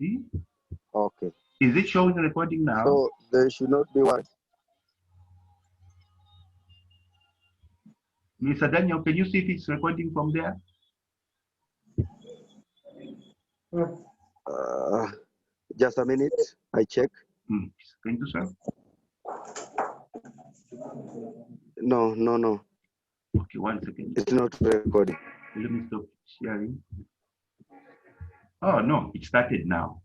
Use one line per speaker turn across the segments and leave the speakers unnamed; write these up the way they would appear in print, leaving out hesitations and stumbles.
See?
Okay.
Is it showing the recording now?
So there should not be what?
Mr. Daniel, can you see if it's recording from there?
Just a minute. I check.
Can you, sir?
No.
Okay, 1 second.
It's not recording.
Let me stop sharing. Oh, no, it started now.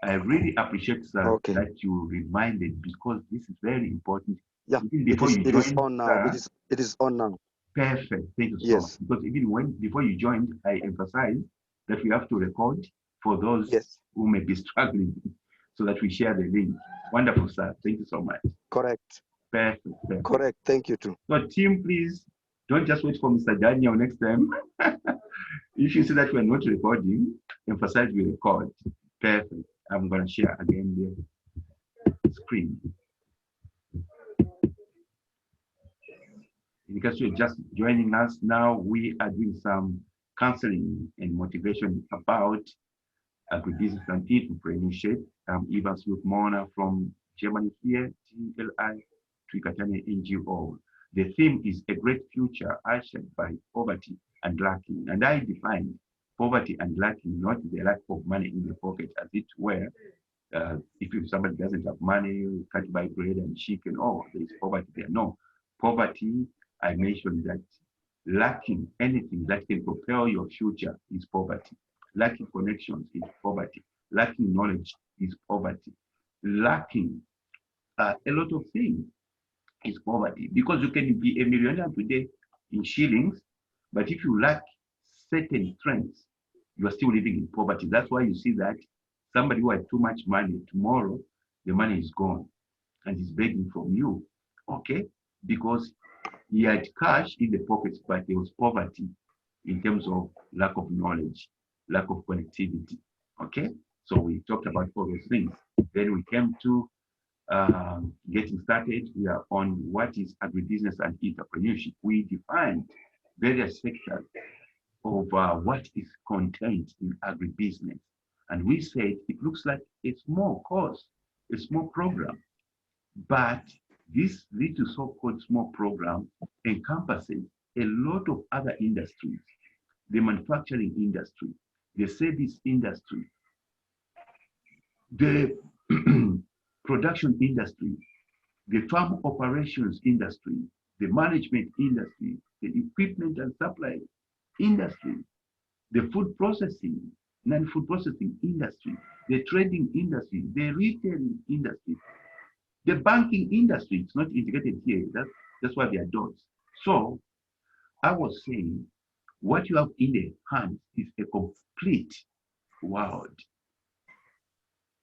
I really appreciate, sir,
Okay.
that you reminded, because this is very important.
Yeah,
Even before
it is on now.
sir,
It is on now.
Perfect. Thank you so
Yes.
much. Because even before you joined, I emphasized that we have to record for those who may be struggling, so that we share the link. Wonderful, sir. Thank you so much.
Correct.
Perfect.
Correct. Thank you too.
So, team, please don't just wait for Mr. Daniel next time. If you see that we're not recording, emphasize we record. Perfect. I'm going to share again the screen. In case you're just joining us now, we are doing some counseling and motivation about agribusiness and entrepreneurship. I'm Evans Mona from Germany here, TLI, Twikatane NGO. The theme is a great future ushered by poverty and lacking. And I define poverty and lacking, not the lack of money in the pocket, as it were. If somebody doesn't have money, you can't buy bread and chicken, there is poverty there. No, poverty, I mentioned that lacking anything that can propel your future is poverty. Lacking connections is poverty. Lacking knowledge is poverty. Lacking a lot of things is poverty, because you can be a millionaire today in shillings, but if you lack certain strengths, you are still living in poverty. That's why you see that somebody who had too much money, tomorrow the money is gone and he's begging from you, okay? Because he had cash in the pockets, but there was poverty in terms of lack of knowledge, lack of connectivity, okay? So we talked about all those things. Then we came to getting started. We are on what is agribusiness and entrepreneurship. We defined various sectors of what is contained in agribusiness. And we said it looks like a small course, a small program, but this little so-called small program encompasses a lot of other industries: the manufacturing industry, the service industry, the production industry, the farm operations industry, the management industry, the equipment and supply industry, the food processing, non-food processing industry, the trading industry, the retailing industry, the banking industry. It's not integrated here. That's why they are dots. So I was saying, what you have in the hands is a complete world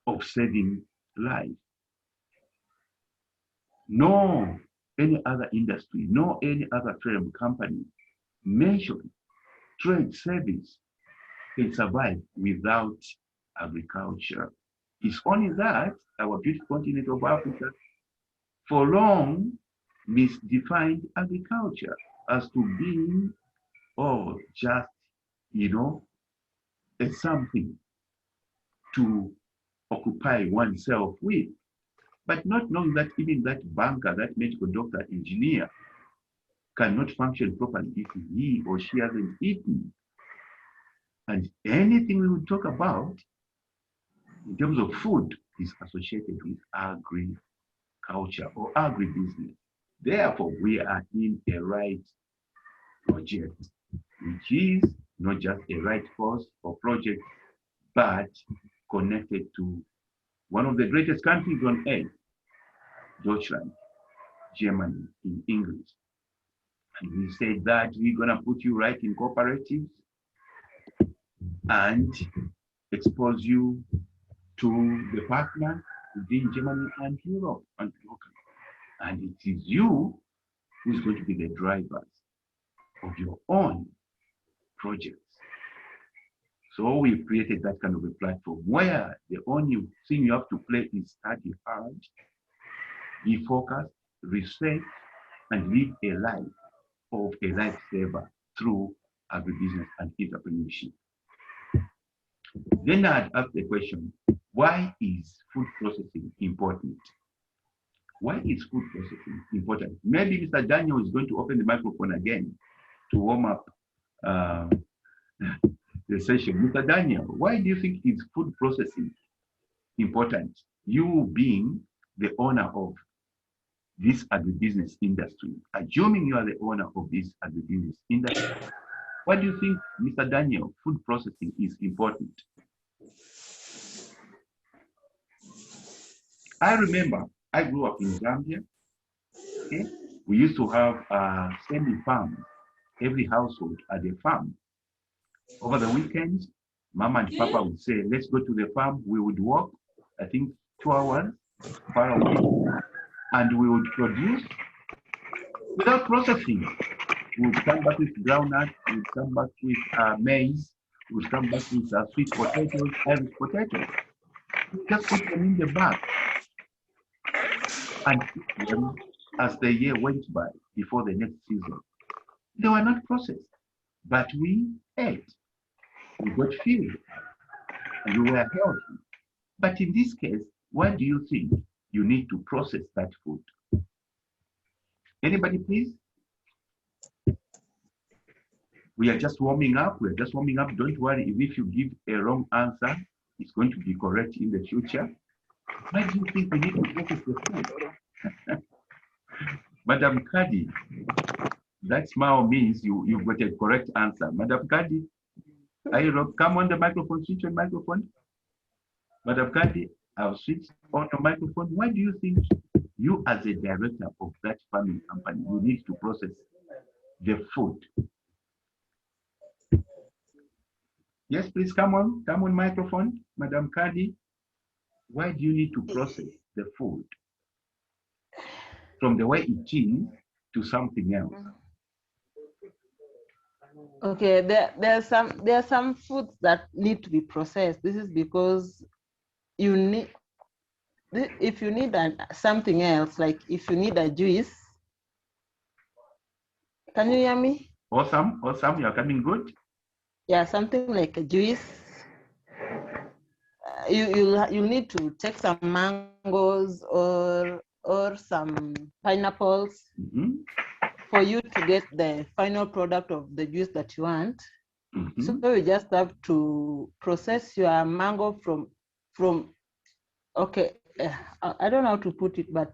of saving lives. No any other industry, no any other trade company mentioned trade service can survive without agriculture. It's only that our beautiful continent of Africa for long misdefined agriculture as to being just, a something to occupy oneself with, but not knowing that even that banker, that medical doctor, engineer cannot function properly if he or she hasn't eaten. And anything we will talk about in terms of food is associated with agriculture or agribusiness. Therefore, we are in a right project, which is not just a right course or project, but connected to one of the greatest countries on earth, Deutschland, Germany in English. And we said that we're going to put you right in cooperatives and expose you to the partners within Germany and Europe and locally. And it is you who's going to be the drivers of your own projects. So we created that kind of a platform where the only thing you have to play is study hard, be focused, research, and live a life of a lifesaver through agribusiness and entrepreneurship. Then I'd ask the question, why is food processing important? Why is food processing important? Maybe Mr. Daniel is going to open the microphone again to warm up uh, the session. Mr. Daniel, why do you think is food processing important? You being the owner of this agribusiness industry, assuming you are the owner of this agribusiness industry, why do you think, Mr. Daniel, food processing is important? I remember I grew up in Zambia. Okay, we used to have a semi-farm. Every household had a farm. Over the weekends, Mama and Papa would say, "Let's go to the farm." We would walk, I think, 2 hours far away, and we would produce without processing. We would come back with groundnut, we would come back with maize, we would come back with sweet potatoes, Irish potatoes. We just put them in the bag and eat them as the year went by before the next season. They were not processed, but we ate. We got filled and we were healthy. But in this case, why do you think you need to process that food? Anybody, please? We are just warming up. We're just warming up. Don't worry if you give a wrong answer, it's going to be correct in the future. Why do you think we need to process the food? Madam Kadi, that smile means you've got a correct answer. Madam Kadi, come on the microphone, switch on microphone. Madam Kadi, I'll switch on the microphone. Why do you think you as a director of that farming company, you need to process the food? Yes, please come on microphone. Madam Kadi, why do you need to process the food from the way it is to something else?
Okay, there are some foods that need to be processed. This is because you need, if you need something else, like if you need a juice. Can you hear me?
Awesome, you're coming good.
Yeah, something like a juice. You need to take some mangoes or some pineapples for you to get the final product of the juice that you want. So you just have to process your mango from okay, I don't know how to put it, but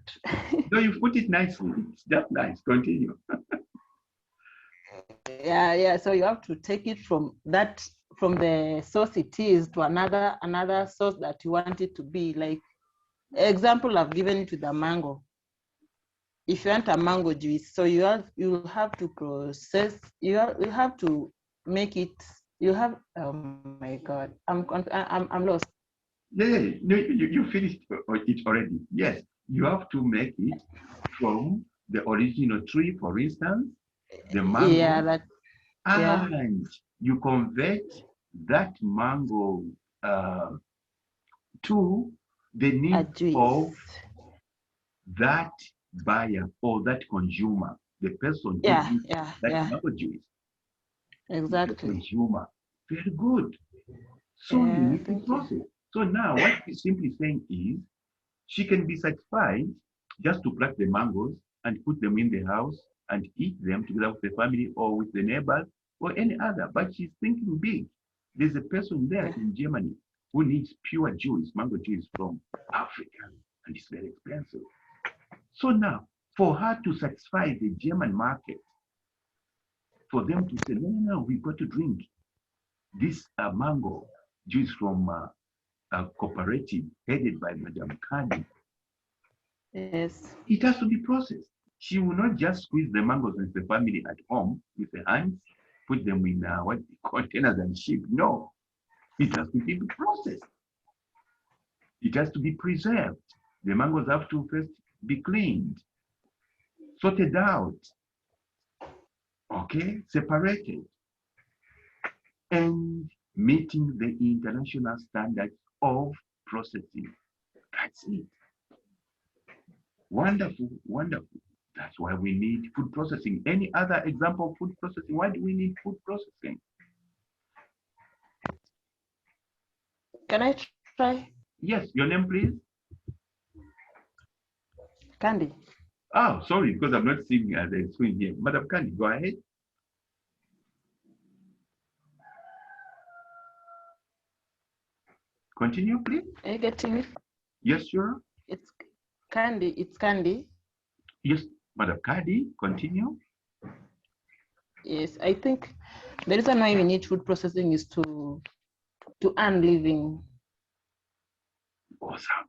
no, you put it nicely. It's just nice. Continue.
yeah. So you have to take it from the source it is to another source that you want it to be. Like example, I've given it to the mango. If you want a mango juice, so you have to process. You have to make it. You have. Oh my God, I'm lost.
Yeah, no, you finished it already. Yes, you have to make it from the original tree, for instance, the mango.
Yeah, that.
And you convert that mango to the needs of that buyer or that consumer, the person who needs that mango juice.
Exactly.
The consumer. Very good. So you need to process. So now what she's simply saying is she can be satisfied just to pluck the mangoes and put them in the house and eat them together with the family or with the neighbors or any other. But she's thinking big. There's a person there in Germany who needs pure juice, mango juice from Africa, and it's very expensive. So now, for her to satisfy the German market, for them to say, no, we've got to drink this mango juice from a cooperative headed by Madam Kadi.
Yes.
It has to be processed. She will not just squeeze the mangoes with the family at home with the hands, put them in containers and ship. No, it has to be processed. It has to be preserved. The mangoes have to first be cleaned, sorted out, okay, separated, and meeting the international standards of processing. That's it. Wonderful, wonderful. That's why we need food processing. Any other example of food processing? Why do we need food processing?
Can I try?
Yes, your name, please.
Candy.
Oh, sorry, because I'm not seeing the screen here. Madam Candy, go ahead. Continue, please.
Are you getting it?
Yes, sure.
It's Candy. It's Candy.
Yes, Madam Candy, continue.
Yes, I think the reason why we need food processing is to earn living.
Awesome.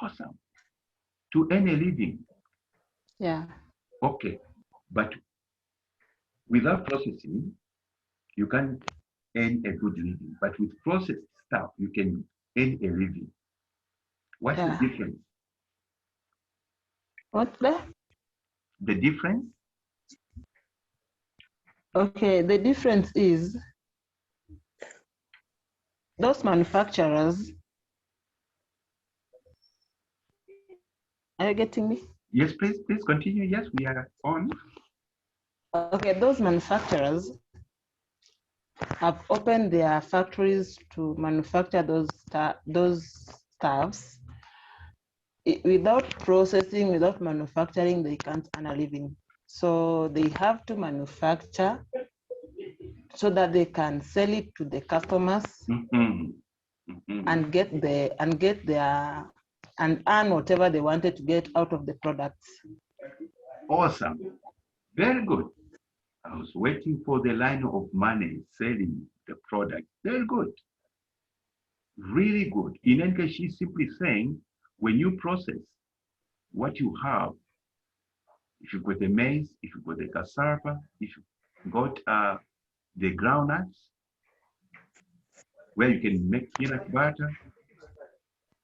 Awesome. To earn a living.
Yeah.
Okay. But without processing, you can't earn a good living. But with processed stuff, you can earn a living. What's
Yeah.
the difference?
What's that?
The difference?
Okay, the difference is those manufacturers. Are you getting me?
Yes, please continue. Yes, we are on.
Okay, those manufacturers have opened their factories to manufacture those stuffs. Without processing, without manufacturing, they can't earn a living. So they have to manufacture so that they can sell it to the customers and get their and earn whatever they wanted to get out of the products.
Awesome. Very good. I was waiting for the line of money selling the product. Very good. Really good. In any case, she's simply saying when you process what you have, if you got the maize, if you got the cassava, if you got the groundnuts, where you can make peanut butter,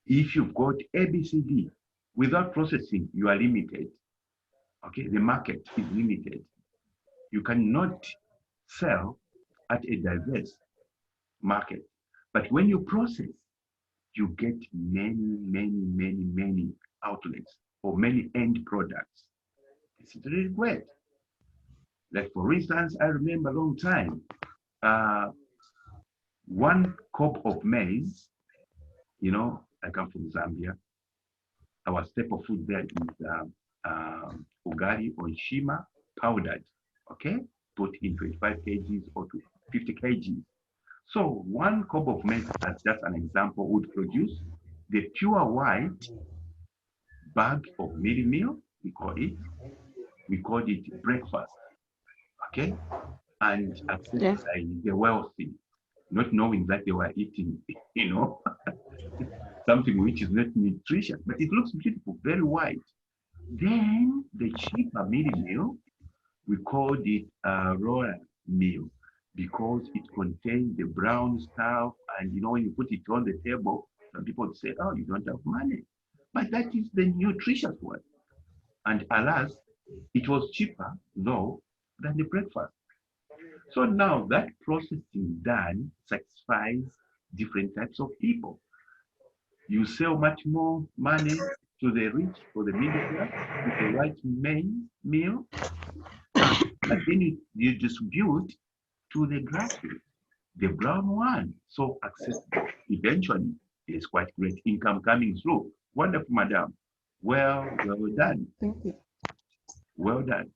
if you've got ABCD, without processing, you are limited. Okay, the market is limited. You cannot sell at a diverse market. But when you process, you get many outlets or many end products. It's really great. Like for instance, I remember a long time, 1 cup of maize, you know, I come from Zambia. Our staple food there is ugali or shima powdered, okay? Put in 25 kgs or 50 kgs. So 1 cup of maize, as just an example, would produce the pure white bag of meal, we call it. We called it breakfast, okay? And accessed
Yes.
by the wealthy, not knowing that they were eating, you know, something which is not nutritious, but it looks beautiful, very white. Then the cheaper meal, we called it raw meal because it contains the brown stuff. And you know, when you put it on the table, some people would say, oh, you don't have money. But that is the nutritious one. And alas, it was cheaper, though, than the breakfast. So now that processing done satisfies different types of people. You sell much more money to the rich or the middle class with the white main meal, but then you distribute to the grassroots, the brown one, so accessible. Eventually, there's quite great income coming through. Wonderful, madam. Well done.
Thank you.
Well done.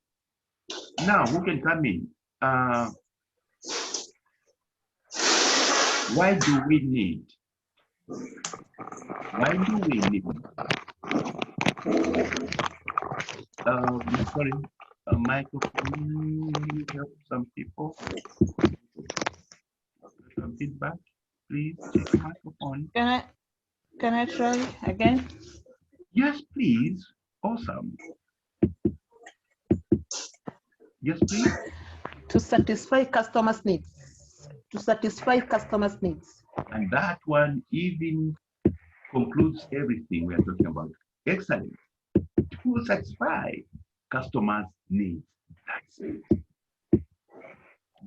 Now, who can come in? Why do we need? Why do we need? Sorry, a microphone. Help some people. Some feedback, please. Check the microphone.
Can I try again?
Yes, please. Awesome. Yes, please.
To satisfy customers' needs. To satisfy customers' needs.
And that one even concludes everything we are talking about. Excellent. To satisfy customers' needs. That's it.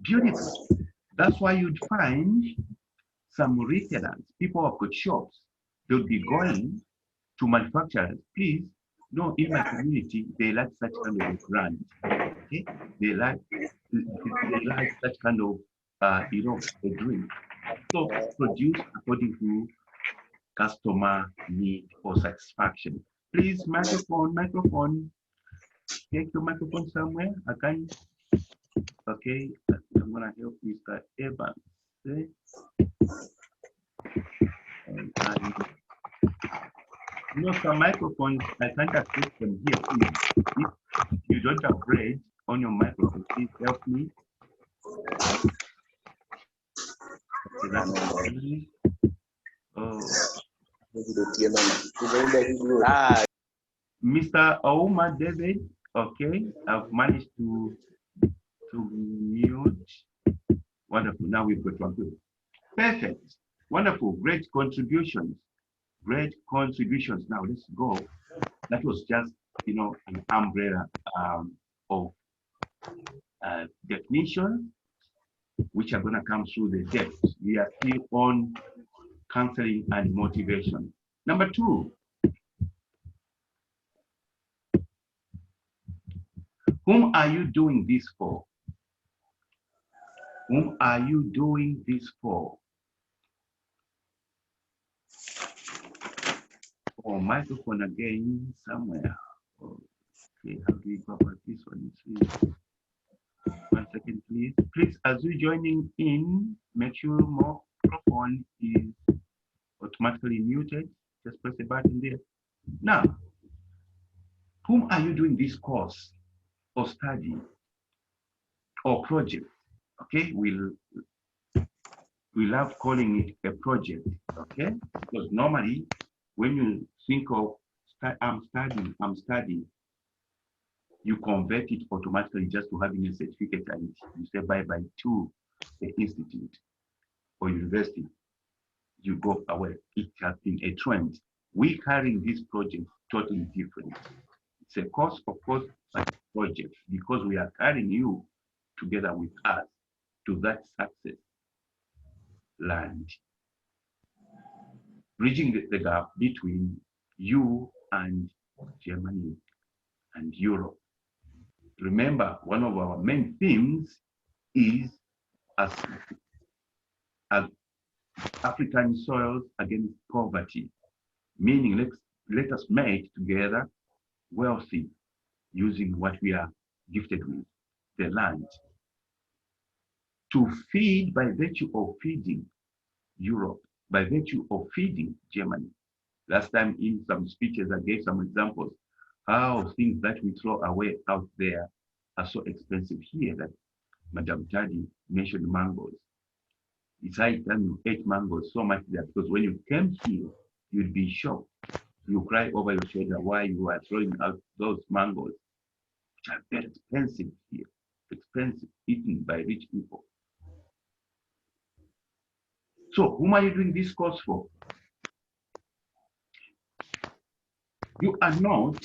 Beautiful. That's why you'd find some retailers, people who have got shops, they'll be going to manufacturers. Please, no, in my community, they like such kind of a brand. Okay? They like such kind of, you know, a drink. So produce according to customer need or satisfaction. Please, microphone. Take your microphone somewhere. I can. Okay, I'm gonna help Mr. Evans. Okay? And some microphones I can't access them here. Please, if you don't have red on your microphone, please help me. Okay, that's Mr. Ouma David, okay, I've managed to mute. Wonderful. Now we've got one good. Perfect. Wonderful. Great contributions. Great contributions. Now let's go. That was just, an umbrella of definition, which are going to come through the depth. We are still on counseling and motivation. Number 2. Whom are you doing this for? Whom are you doing this for? Oh, microphone again somewhere. Okay, how do we go about this one? One second, please. Please, as you're joining in, make sure microphone is automatically muted. Just press the button there. Now, whom are you doing this course or study or project? Okay, we love calling it a project, okay? Because normally, when you think of I'm studying, you convert it automatically just to having a certificate and you say bye-bye to the institute or university. You go away. It has been a trend. We carrying this project totally different. It's a course, of course, but project because we are carrying you together with us to that success land. Bridging the gap between you and Germany and Europe. Remember, one of our main themes is as African soils against poverty, meaning let us make together wealthy using what we are gifted with, the land, to feed by virtue of feeding Europe, by virtue of feeding Germany. Last time in some speeches, I gave some examples how things that we throw away out there are so expensive here that Madam Tadi mentioned mangoes. It's high time you ate mangoes so much that because when you came here, you'd be shocked. You cry over your shoulder why you are throwing out those mangoes, which are very expensive here, expensive, eaten by rich people. So whom are you doing this course for? You are not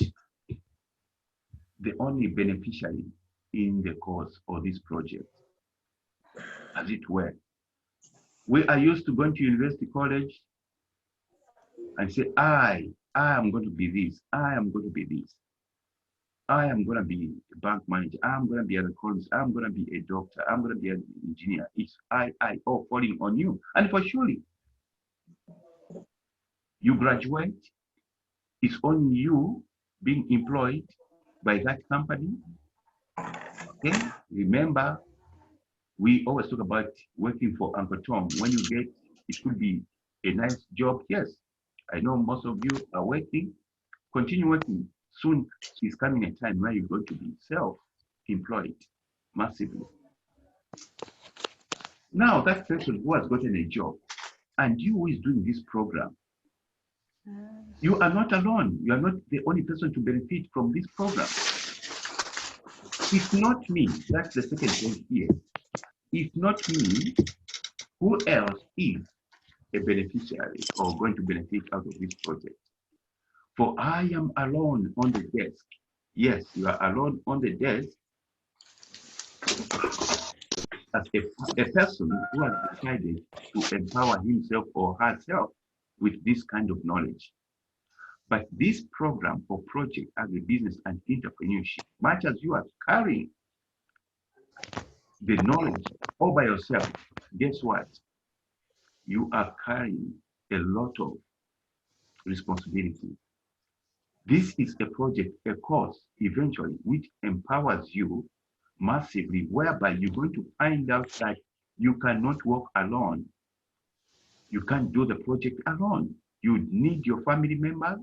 the only beneficiary in the course or this project, as it were. We are used to going to university college and say, I am going to be this, I am going to be this. I am going to be a bank manager, I'm going to be an economist, I'm going to be a doctor, I'm going to be an engineer. It's all falling on you. And for surely, you graduate, it's on you being employed by that company. Okay, remember, we always talk about working for Uncle Tom. When you get, it could be a nice job. Yes, I know most of you are working. Continue working. Soon is coming a time where you're going to be self-employed massively. Now that person who has gotten a job and you who is doing this program, you are not alone. You are not the only person to benefit from this program. If not me, that's the second point here. If not me, who else is a beneficiary or going to benefit out of this project? For I am alone on the desk. Yes, you are alone on the desk as a person who has decided to empower himself or herself with this kind of knowledge. But this program for project agribusiness and entrepreneurship, much as you are carrying the knowledge all by yourself, guess what? you are carrying a lot of responsibility. This is a project, a course, eventually, which empowers you massively, whereby you're going to find out that you cannot work alone. You can't do the project alone. You need your family members.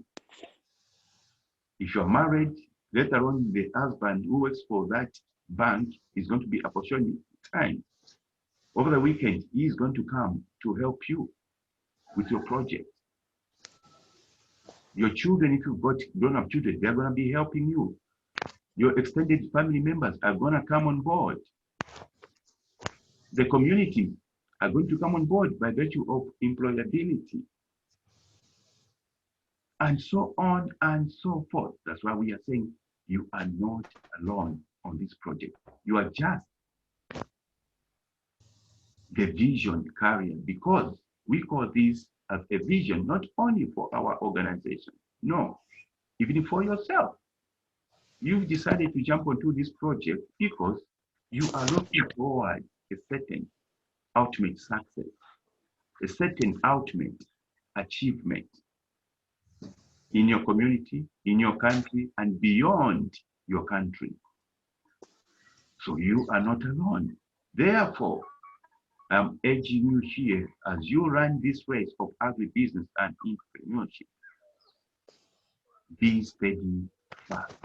If you're married, later on, the husband who works for that bank is going to be apportioning time. Over the weekend, he is going to come to help you with your project. Your children, if you've got grown-up children, they're going to be helping you. Your extended family members are going to come on board. The community are going to come on board by virtue of employability. And so on and so forth. That's why we are saying you are not alone on this project. You are just the vision carrier, because we call this as a vision not only for our organization, no, even for yourself. You've decided to jump onto this project because you are looking forward a certain ultimate success, a certain ultimate achievement in your community, in your country, and beyond your country. So you are not alone. Therefore, I'm urging you here as you run this race of agribusiness and entrepreneurship, be steady, fast.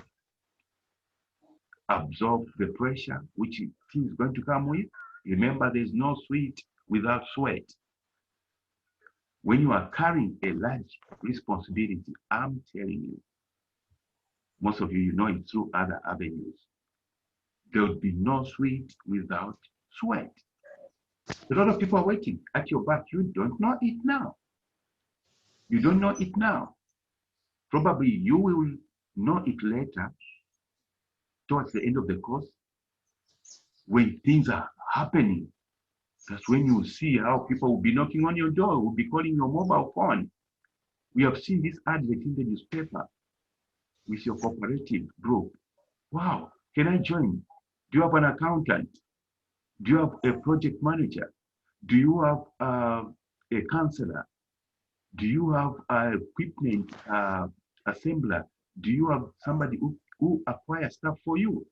Absorb the pressure which it is going to come with. Remember, there's no sweet without sweat. When you are carrying a large responsibility, I'm telling you, most of you know it through other avenues, there will be no sweet without sweat. A lot of people are waiting at your back. You don't know it now. You don't know it now. Probably you will know it later, towards the end of the course, when things are happening. That's when you see how people will be knocking on your door, will be calling your mobile phone. We have seen this advert in the newspaper with your cooperative group. Wow, can I join? Do you have an accountant? Do you have a project manager? Do you have a counselor? Do you have an equipment assembler? Do you have somebody who acquires stuff for you?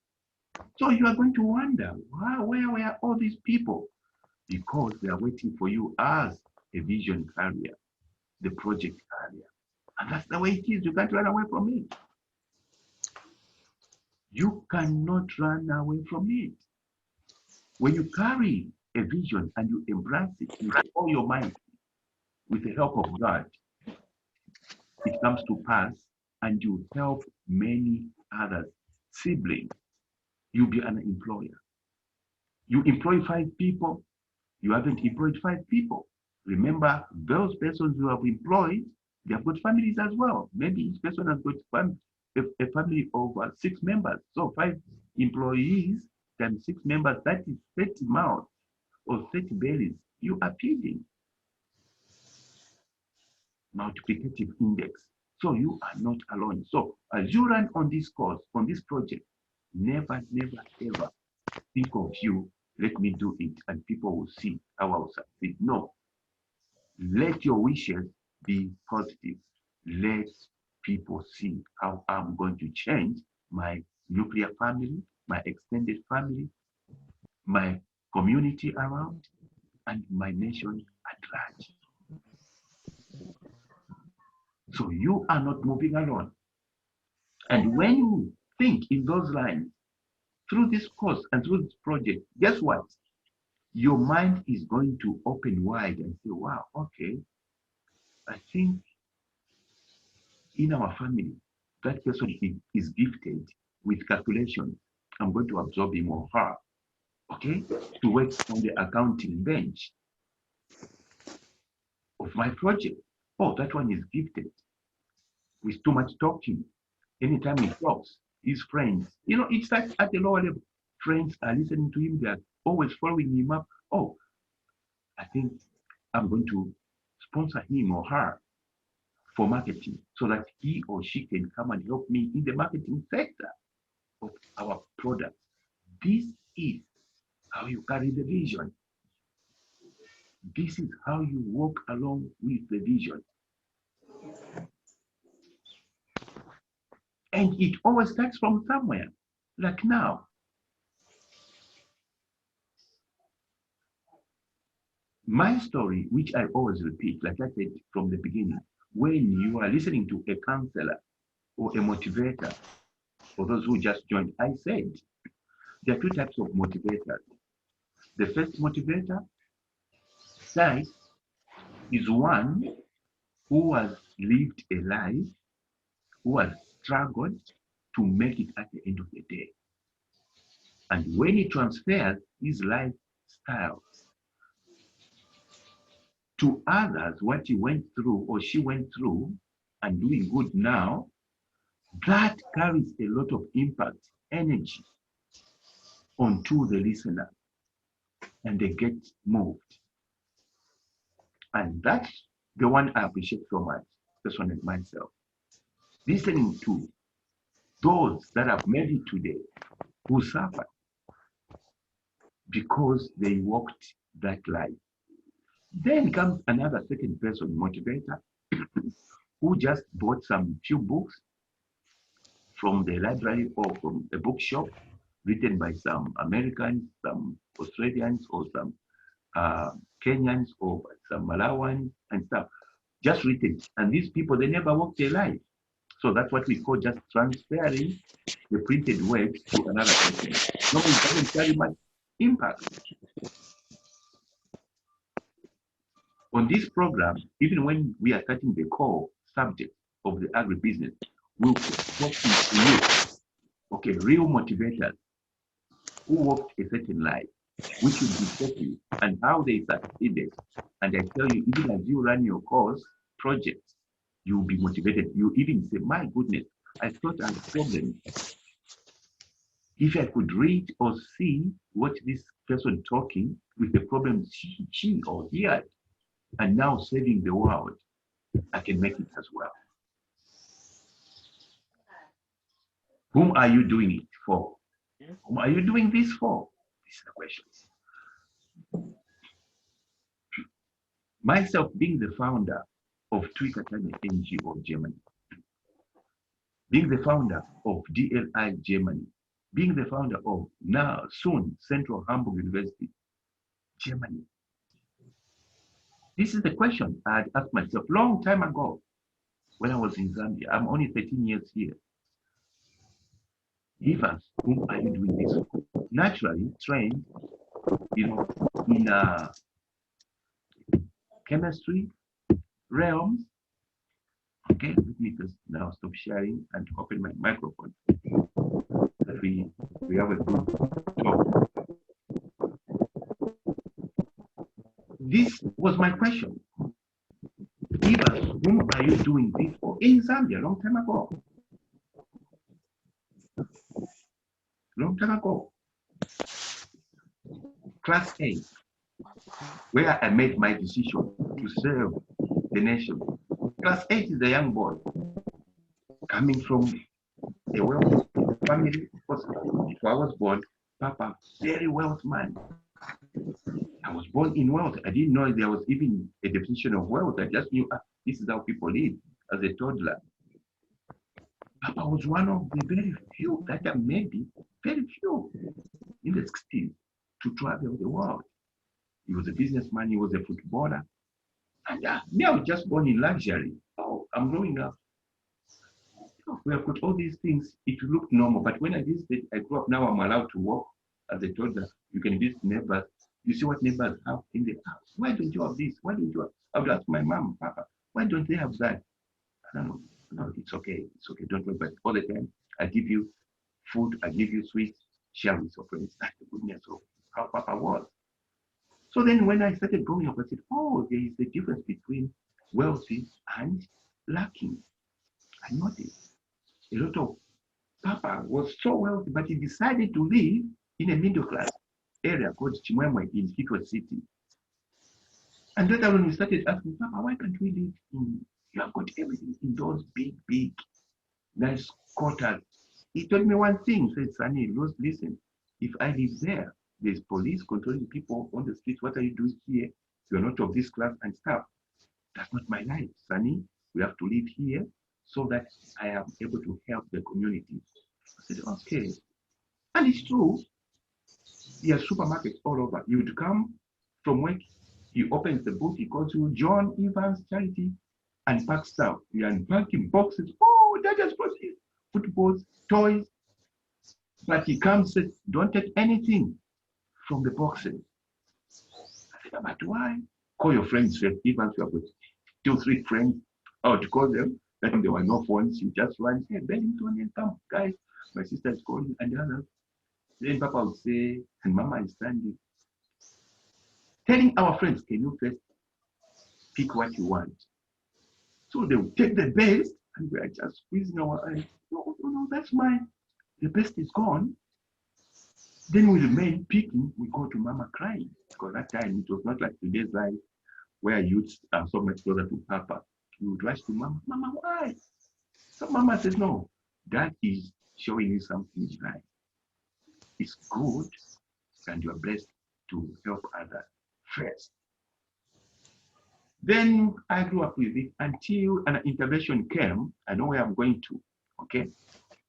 So you are going to wonder, wow, where were all these people? Because they are waiting for you as a vision carrier, the project carrier. And that's the way it is. You can't run away from it. You cannot run away from it. When you carry a vision and you embrace it with all your might, with the help of God, it comes to pass and you help many others, siblings. You'll be an employer. You employ 5 people, you haven't employed 5 people. Remember, those persons who have employed, they have got families as well. Maybe each person has got a family of 6 members. So 5 employees times 6 members, that is 30 mouths or 30 bellies you are feeding. Multiplicative index. So you are not alone. So as you run on this course, on this project, never, never, ever think of you, let me do it and people will see how I will succeed. No. Let your wishes be positive. Let people see how I'm going to change my nuclear family, my extended family, my community around, and my nation at large. So you are not moving alone. And when you think in those lines, through this course and through this project, guess what? Your mind is going to open wide and say, wow, okay, I think in our family, that person is gifted with calculation. I'm going to absorb him or her, okay, to work on the accounting bench of my project. Oh, that one is gifted with too much talking. Anytime he talks, his friends, it's like at the lower level. Friends are listening to him, they're always following him up. Oh, I think I'm going to sponsor him or her for marketing so that he or she can come and help me in the marketing sector of our products. This is how you carry the vision. This is how you walk along with the vision. And it always starts from somewhere. Like now, my story, which I always repeat, like I said from the beginning, when you are listening to a counselor or a motivator, for those who just joined, I said there are two types of motivators. The first motivator type is one who has lived a life, who has struggled to make it at the end of the day. And when he transfers his lifestyle to others, what he went through or she went through and doing good now, that carries a lot of impact, energy onto the listener, and they get moved. And that's the one I appreciate so much, personally myself. Listening to those that have made it today, who suffered because they walked that life. Then comes another second person motivator who just bought some few books from the library or from a bookshop written by some Americans, some Australians, or some Kenyans, or some Malawans and stuff. Just written. And these people, they never walked their life. So that's what we call just transferring the printed words to another person. No, it doesn't carry much impact. On this program, even when we are starting the core subject of the agribusiness, we'll talk to you, okay, real motivators who walked a certain life, which will be talking and how they succeeded. And I tell you, even as you run your course projects, you'll be motivated. You even say, my goodness, I thought I had problems. If I could read or see what this person talking with the problems she or he had, and now saving the world, I can make it as well. Whom are you doing it for? Whom are you doing this for? This is the question. Myself being the founder of Twikatane NGO of Germany, being the founder of DLI Germany, being the founder of now soon Central Hamburg University, Germany. This is the question I had asked myself long time ago when I was in Zambia. I'm only 13 years here. Evans, whom are you doing this for? Naturally trained, in chemistry realms. Okay, let me just now stop sharing and open my microphone. That we have a good talk. This was my question. Evans, whom are you doing this for? In Zambia, long time ago. Long time ago. Class 8, where I made my decision to serve the nation. Class 8 is a young boy coming from a wealthy family. Before I was born, Papa, very wealthy man. I was born in wealth. I didn't know there was even a definition of wealth. I just knew this is how people live as a toddler. Papa was one of the very few that are maybe very few in the 60s to travel the world. He was a businessman, he was a footballer. And me, I was just born in luxury. Oh, I'm growing up. We have got all these things, it looked normal. But when I visited, I grew up, now I'm allowed to walk as a toddler. You can visit neighbors. You see what neighbors have in the house. Why don't you have this? Why don't you have? I would ask my mom, Papa, why don't they have that? I don't know. No, it's okay. It's okay. Don't worry. But all the time, I give you food, I give you sweets, share with your friends. That's the goodness of how Papa was. So then when I started growing up, I said, oh, there is a difference between wealthy and lacking. I noticed a lot of Papa was so wealthy, but he decided to live in a middle class area called Chimwemwe in Kitwe City. And later when we started asking, Papa, why can't we live in, you have got everything in those big, nice quarters. He told me one thing, he said, Sonny, listen, if I live there, there's police controlling people on the streets. What are you doing here? you're not of this class and stuff. That's not my life, Sonny. We have to live here so that I am able to help the community. I said, okay. And it's true. There are supermarkets all over. You would come from work, he opens the boot, he calls you John Evans Charity, and pack stuff. You are unpacking boxes. Oh, that just brought it. Footballs, toys. But he comes and says, don't take anything from the boxes. I said, but why? Call your friends first. Evans, you have got 2, 3 friends. Oh, to call them. Then there were no phones. You just run, hey, Bellington, and come, guys. My sister is calling, and the others. Then Papa would say, and Mama is standing. Telling our friends, can you first pick what you want? So they would take the best, and we are just squeezing our eyes. No, no, no, that's mine. The best is gone. Then we remain picking, we go to Mama crying. Because that time it was not like today's life where youths are so much closer to Papa. We would rush to Mama, Mama, why? So Mama says, no, that is showing you something right. It's good, and you are blessed to help others first. Then I grew up with it until an intervention came. I know where I'm going to, okay?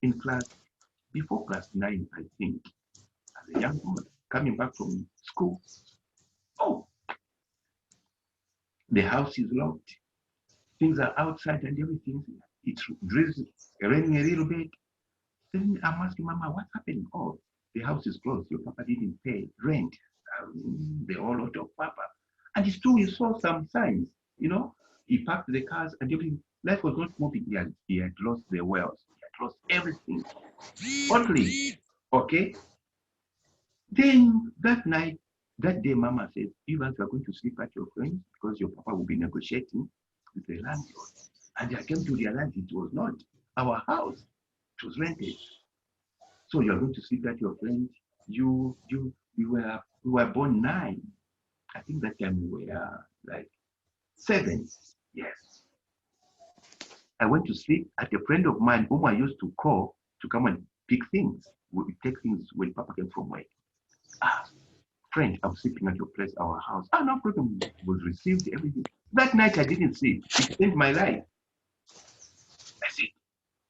In class, before class 9, I think, as a young boy, coming back from school. Oh, the house is locked. Things are outside and everything. It's raining a little bit. Then I'm asking Mama, what's happening? Oh, the house is closed. Your Papa didn't pay rent. The whole lot of Papa. And it's true, he saw some signs, you know. He parked the cars and everything. Life was not moving. He had lost the wells. He had lost everything. Oddly, okay? Then that night, that day, Mama said, Evans, you are going to sleep at your friends because your Papa will be negotiating with the landlord. And I came to realize it was not our house. It was rented. So you are going to sleep at your friends. You were born 9. I think that time we were like 7. Yes. I went to sleep at a friend of mine whom I used to call to come and pick things. We would take things when Papa came from work. Friend, I'm sleeping at your place, our house. No problem. Was received everything. That night I didn't sleep. It changed my life. I said,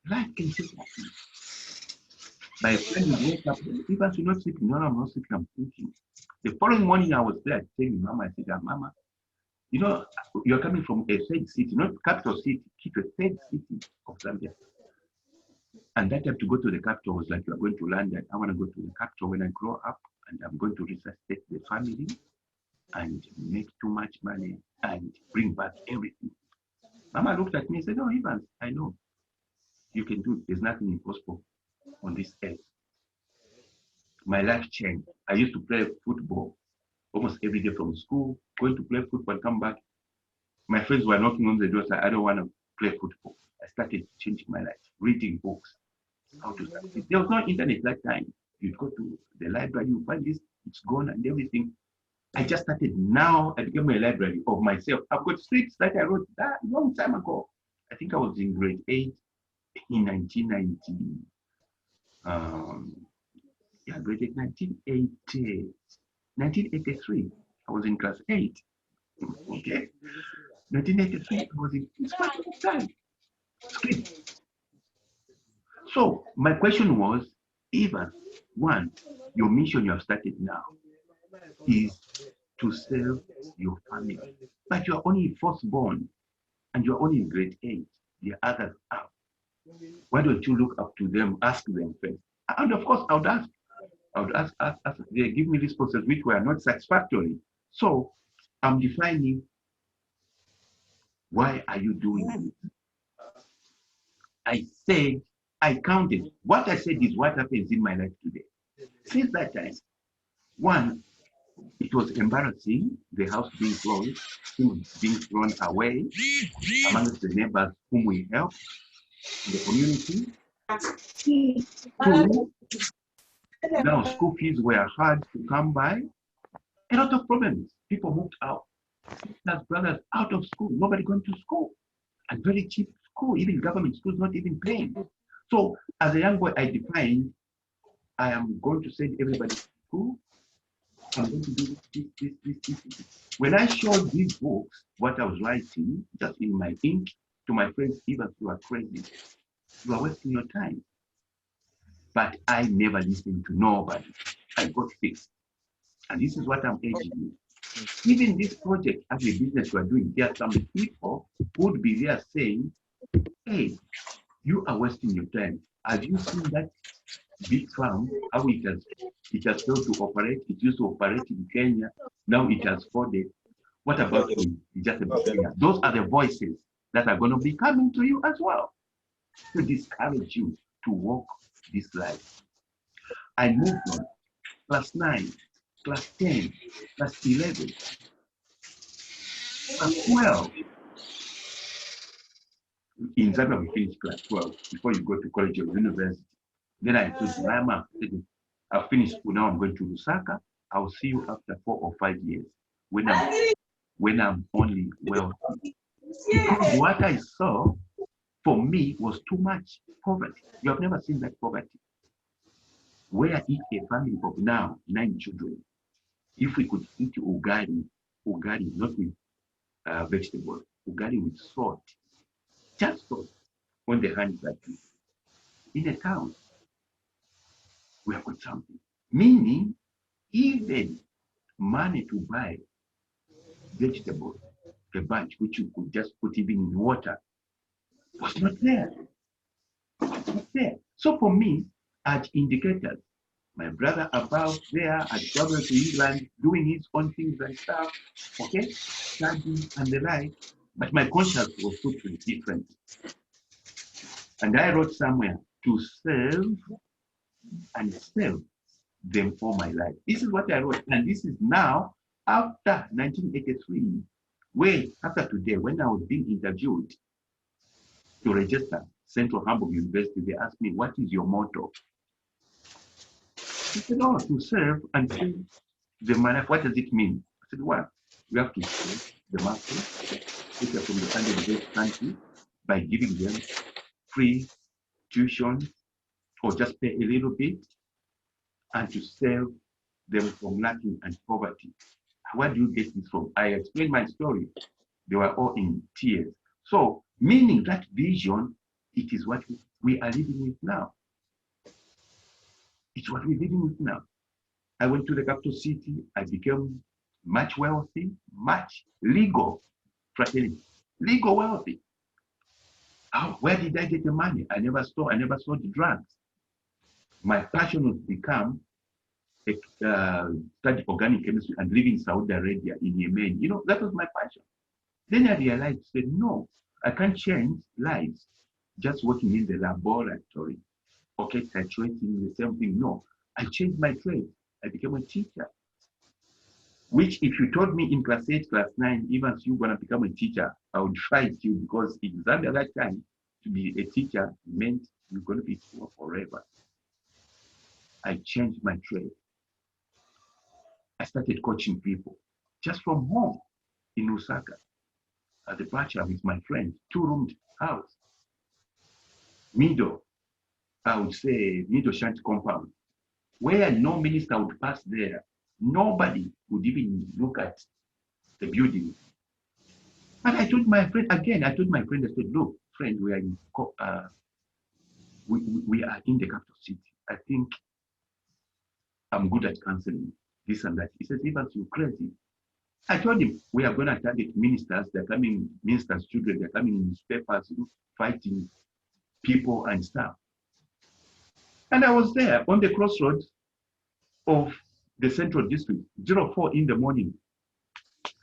life can change like this. My friend would wake up, even if you're not sleeping, no, I'm not sleeping, I'm thinking. The following morning I was there telling Mama, I said, Mama, you know, you're coming from a third city, not capital city, keep a third city of Zambia. And that time to go to the capital was like, you're going to London. I want to go to the capital when I grow up, and I'm going to resuscitate the family and make too much money and bring back everything. Mama looked at me and said, no, Evans, I know. You can do it. There's nothing impossible on this earth. My life changed. I used to play football almost every day from school, going to play football, come back. My friends were knocking on the door, saying, I don't want to play football. I started changing my life, reading books, how to succeed. There was no internet that time. You'd go to the library, you find this, it's gone and everything. I just started now, I became a library of myself. I've got scripts that I wrote that long time ago. I think I was in grade 8 in 1990. Grade 8, 1980, 1983. I was in class 8. Okay. 1983, I was in time. Script. So my question was, Eva, one, your mission you have started now is to serve your family. But you are only firstborn and you are only in grade 8. The others are. Why don't you look up to them, ask them first? And of course, I would ask, they give me responses which were not satisfactory. So I'm defining, why are you doing it? I said, I counted. What I said is what happens in my life today. Since that time, one, it was embarrassing, the house being closed, things being thrown away amongst the neighbors whom we help in the community. Two, now school fees were hard to come by. A lot of problems. People moved out. Sisters, brothers out of school, nobody going to school. And very cheap school, even government schools not even paying. So as a young boy, I defined, I am going to send everybody to school I'm going to do this. When I showed these books, what I was writing, just in my ink, to my friends, even if you are crazy, you are wasting your time. But I never listened to nobody. I got fixed. And this is what I'm urging you. Even this project, Agribusiness we are doing, there are some people who would be there saying, hey, you are wasting your time. Have you seen that big farm, how it has failed to operate? It used to operate in Kenya. Now it has folded. What about you? It's just a bit here. Those are the voices that are going to be coming to you as well to discourage you to walk this life. I moved on. Class 9, class 10, class 11, class 12. In Zambia, we finished class 12 before you go to college or university. Then I told Mama, I've finished school, now I'm going to Lusaka. I'll see you after 4 or 5 years when I'm only wealthy. Because what I saw for me was too much poverty. You have never seen that poverty. Where if a family of now 9 children, if we could eat ugali not with vegetables, ugali with salt, just salt on the hands like this, in a town, we have got something. Meaning, even money to buy vegetables, a bunch which you could just put even in water, was not there. Not there. So for me, as indicators, my brother above there had traveled to England doing his own things and stuff, okay, studying and the like, but my conscience was totally different. And I wrote somewhere to serve and serve them all my life. This is what I wrote, and this is now after 1983, where after today, when I was being interviewed to register Central Hamburg University, they asked me, what is your motto? I said, oh, to serve and serve the man. What does it mean? I said, well, we have to serve the masses, people from the underdeveloped country, by giving them free tuition or just pay a little bit, and to save them from lacking and poverty. Where do you get this from? I explained my story. They were all in tears. So, meaning that vision, it is what we are living with now. It's what we're living with now. I went to the capital city. I became much wealthy, much legal, fraternity, legal wealthy. Oh, where did I get the money? I never sold drugs. My passion was become study organic chemistry and live in Saudi Arabia, in Yemen. You know, that was my passion. Then I realized, said, no, I can't change lives just working in the laboratory, okay, titrating the same thing. No, I changed my trade. I became a teacher. Which, if you told me in class 8, class 9, even if you're going to become a teacher, I would fight you, because in Zambia at that time, to be a teacher meant you're going to be poor forever. I changed my trade. I started coaching people just from home in Lusaka at the Pacha with my friend, 2-roomed house. Middle, I would say, middle shanty compound, where no minister would pass there. Nobody would even look at the building. But I told my friend, again, I said, look, friend, we are in we are in the capital city. I think I'm good at counseling, this and that. He says, Evans, you're crazy. I told him, we are going to target ministers. They're coming, ministers' children, they're coming in newspapers, fighting people and stuff. And I was there on the crossroads of the Central District, 04 in the morning.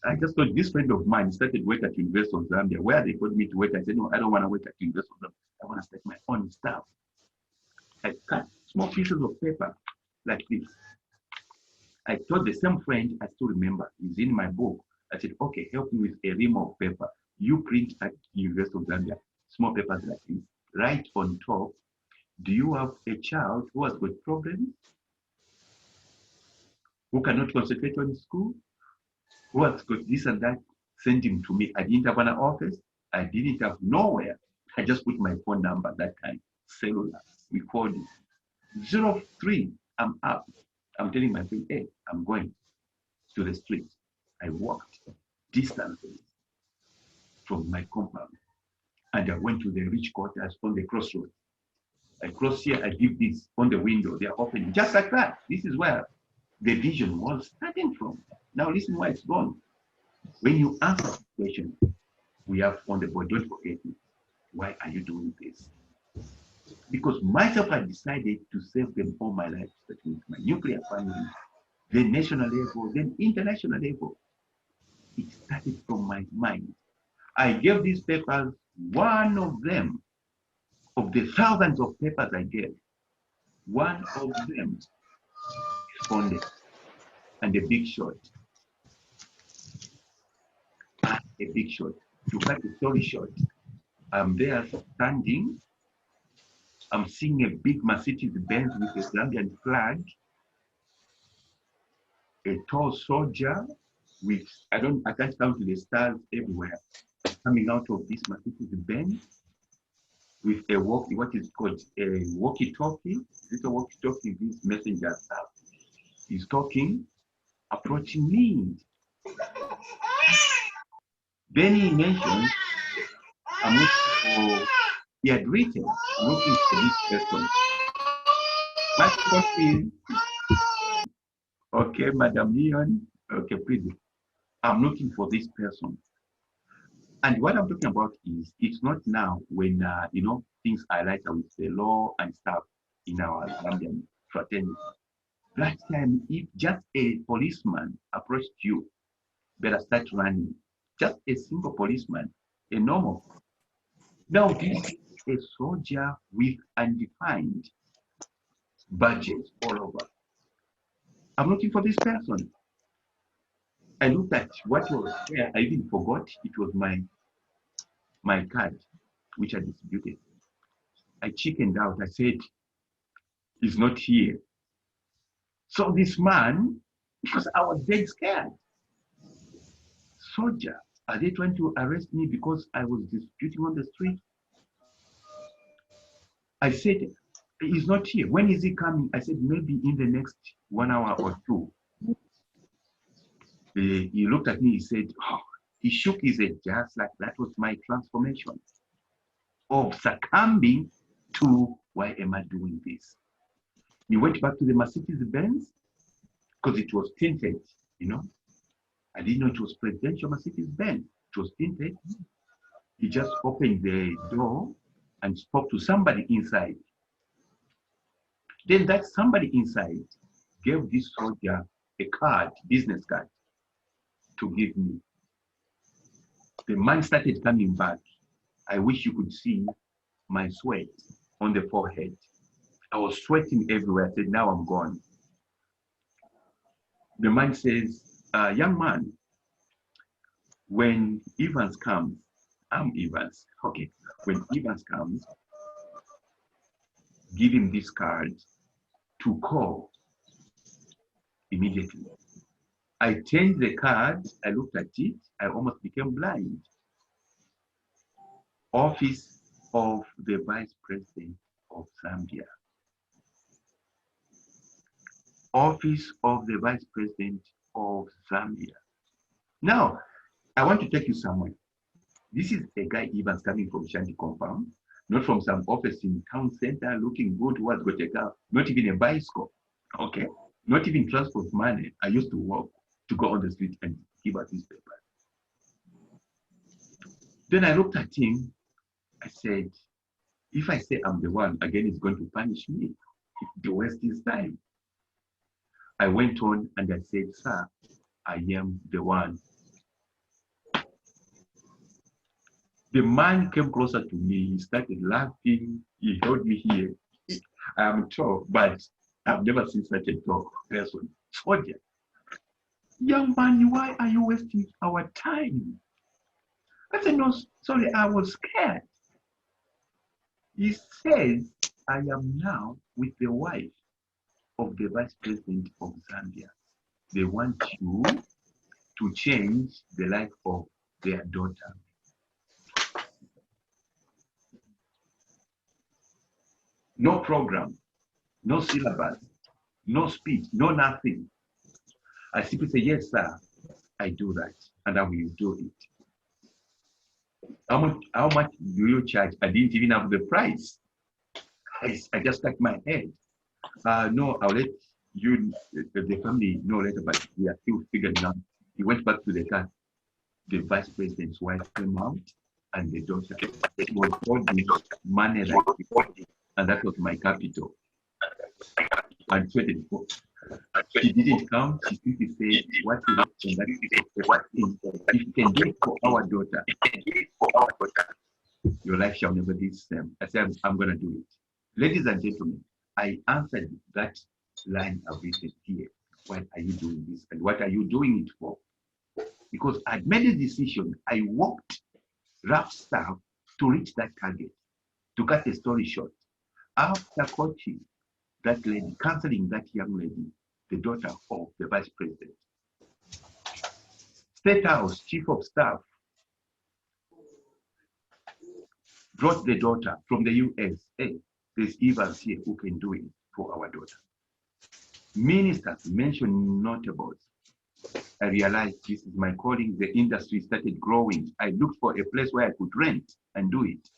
I just thought this friend of mine started work at University of Zambia, where they told me to work. I said, no, I don't want to work at University of Zambia. I want to start my own stuff. I cut small pieces of paper like this. I told the same friend, I still remember, he's in my book. I said, okay, help me with a ream of paper. You print at University of Zambia, small papers like this. Write on top, do you have a child who has got problems? Who cannot concentrate on school? Who has got this and that? Send him to me. I didn't have an office. I didn't have nowhere. I just put my phone number that time, cellular. We called it. 03, I'm up. I'm telling my friend, hey, I'm going. to the street. I walked distantly from my compound, and I went to the rich quarters on the crossroads. I cross here, I give this on the window, they're opening, just like that. This is where the vision was starting from. Now listen why it's gone. When you answer the question, we have on the board, don't forget it. Why are you doing this? Because myself, I decided to save them all my life, that means my nuclear family, then national level, then international level. It started from my mind. I gave these papers, one of them, of the thousands of papers I gave, one of them responded, and a big shot. A big shot. To cut the story short, I'm there standing. I'm seeing a big Mercedes-Benz with a Zambian flag, a tall soldier with, I can't count the stars everywhere, coming out of this Mercedes-Benz with a what is called a walkie-talkie. This is a walkie-talkie, this messenger stuff. He's talking, approaching me. Then he mentioned, I'm looking for, he had written, I'm looking for this person. My question, okay, Madam Leon, okay, please, I'm looking for this person. And what I'm talking about is, it's not now when, things are lighter with the law and stuff in our Zambian fraternity. That time, if just a policeman approached you, better start running. Just a single policeman, a normal. Now, this is a soldier with undefined badges all over. I'm looking for this person. I looked at what was there. I even forgot it was my card, which I distributed. I chickened out. I said, he's not here. So this man, because I was dead scared, soldier, are they trying to arrest me because I was disputing on the street? I said, he's not here. When is he coming? I said, maybe in the next 1 hour or two. He looked at me, he said, oh, he shook his head just like that was my transformation of succumbing to why am I doing this? He went back to the Mercedes-Benz because it was tinted, I didn't know it was presidential Mercedes-Benz. It was tinted. He just opened the door and spoke to somebody inside. Then that somebody inside gave this soldier a card, business card, to give me. The man started coming back. I wish you could see my sweat on the forehead. I was sweating everywhere. I said, now I'm gone. The man says, young man, when Evans comes, I'm Evans, okay. When Evans comes, give him this card to call immediately. I changed the card, I looked at it, I almost became blind. Office of the Vice President of Zambia. Office of the Vice President of Zambia. Now, I want to take you somewhere. This is a guy Evans coming from Shanti compound, not from some office in town center looking good, who has got a car, not even a bicycle, okay? Not even transport money. I used to walk to go on the street and give out these papers. Then I looked at him, I said, if I say I'm the one, again, he's going to punish me. To waste his time. I went on and I said, sir, I am the one. The man came closer to me, he started laughing, he held me here. I am tall, but I've never seen such a tall person. Soldier. Young man, why are you wasting our time? I said, no, sorry, I was scared. He says, I am now with the wife of the Vice President of Zambia. They want you to change the life of their daughter. No program, no syllabus, no speech, no nothing. I simply say, yes, sir, I do that, and I will do it. How much do you charge? I didn't even have the price. I just stuck my head. No, I'll let you, the family know later, but we are still figuring out. He went back to the car. The vice president's wife came out, and the daughter was holding money like this, and that was my capital. And 24. She didn't come. She simply said, "What you want from that thing, if you can do it for our daughter, your life shall never be the same." I said, "I'm going to do it." Ladies and gentlemen, I answered that line I've written here. Why are you doing this? And what are you doing it for? Because I made a decision. I worked rough stuff to reach that target. To cut the story short, after coaching that lady, counseling that young lady, the daughter of the vice president, State House chief of staff brought the daughter from the US. Hey, there's Evans here who can do it for our daughter. Ministers mentioned notables. I realized this is my calling. The industry started growing. I looked for a place where I could rent and do it.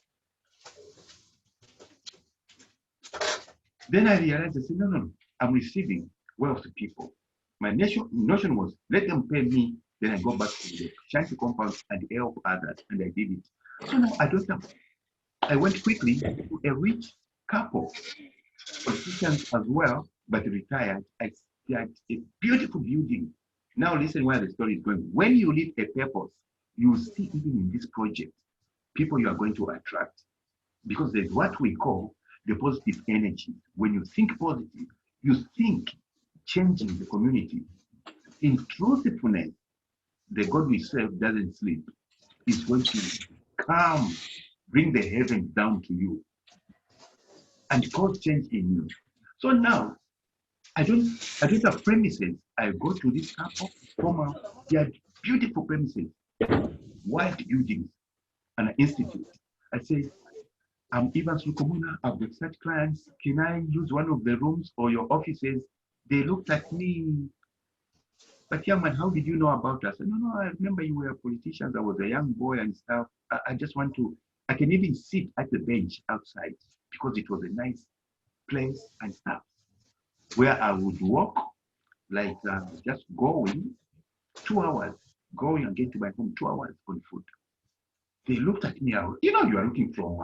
Then I realized, I said, no, I'm receiving wealthy people. My notion was, let them pay me, then I go back to the shanty compound and help others, and I did it. So now I don't have. I went quickly to a rich couple, politicians as well, but retired. I had a beautiful building. Now listen where the story is going. When you leave a purpose, you see even in this project, people you are going to attract. Because there's what we call the positive energy. When you think positive, you think changing the community. In truthfulness, the God we serve doesn't sleep. He's going to come, bring the heavens down to you, and cause change in you. So now, I don't have premises. I go to this couple, they are beautiful premises, wide buildings, and an institute. I say, I'm Evans Lukomuna, I've got such clients. Can I use one of the rooms or your offices? They looked at me. But young man, how did you know about us? No, I remember you were politicians. I was a young boy and stuff. I just want to, I can even sit at the bench outside because it was a nice place and stuff where I would walk, like just going 2 hours, going and get to my home, 2 hours on foot. They looked at me, you are looking from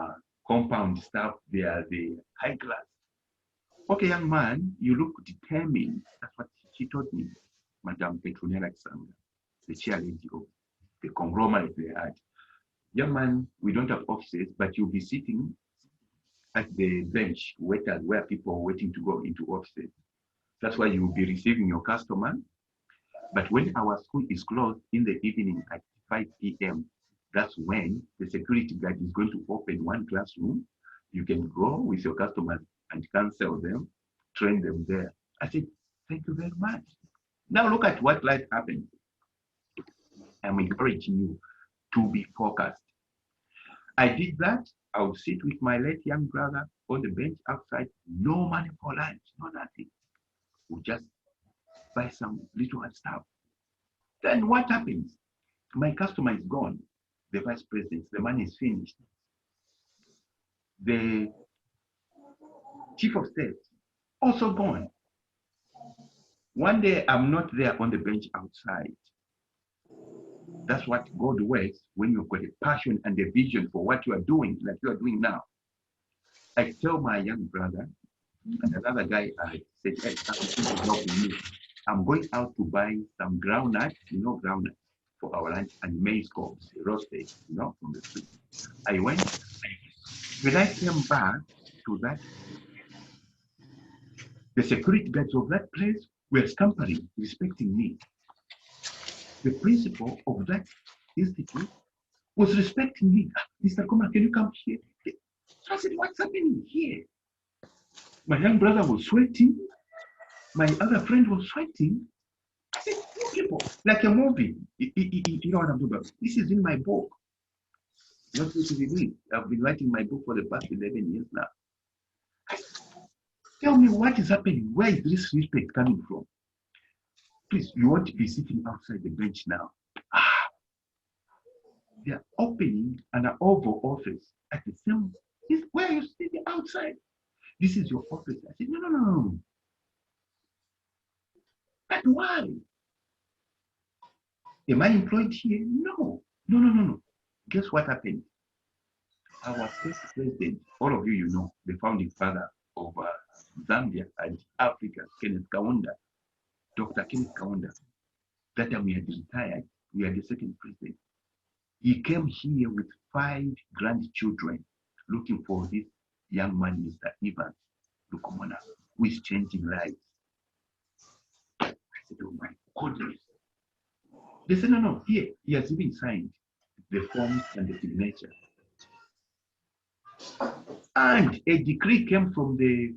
compound stuff, they are the high class. Okay, young man, you look determined. That's what she told me, Madame Petronella Alexander, the chair lady of the conglomerate they had. Young man, we don't have offices, but you'll be sitting at the bench waiters where people are waiting to go into offices. That's why you will be receiving your customer. But when our school is closed in the evening at 5 p.m., that's when the security guard is going to open one classroom. You can go with your customers and cancel them, train them there. I said, thank you very much. Now look at what life happened. I'm encouraging you to be focused. I did that. I would sit with my late young brother on the bench outside, no money for lunch, no nothing. We'll just buy some little stuff. Then what happens? My customer is gone. The vice president, the money is finished. The chief of state, also gone. One day I'm not there on the bench outside. That's what God works when you've got a passion and a vision for what you are doing, like you are doing now. I tell my young brother, and another guy, I said, hey, I'm going out to buy some groundnuts, groundnuts for our lunch and maize cobs, roasted, from the street. I went. When I came back to that, the security guards of that place were scampering, respecting me. The principal of that institute was respecting me. Mr. Koma, can you come here? So I said, what's happening here? My young brother was sweating. My other friend was sweating. I said, you people, like a movie. You know what I'm talking about? This is in my book. Not to believe. I've been writing my book for the past 11 years now. Tell me what is happening. Where is this respect coming from? Please, you want to be sitting outside the bench now. They are opening an Oval Office at the same, is where you're sitting outside. This is your office. I said, no. But why? Am I employed here? No. Guess what happened? Our first president, all of you know, the founding father of Zambia and Africa, Kenneth Kaunda, Dr. Kenneth Kaunda, that time we had retired, we had the second president. He came here with 5 grandchildren looking for this young man, Mr. Evans Lukomona, who is changing lives. I said, oh my goodness. They said, no, here, he has even signed the forms and the signature. And a decree came from the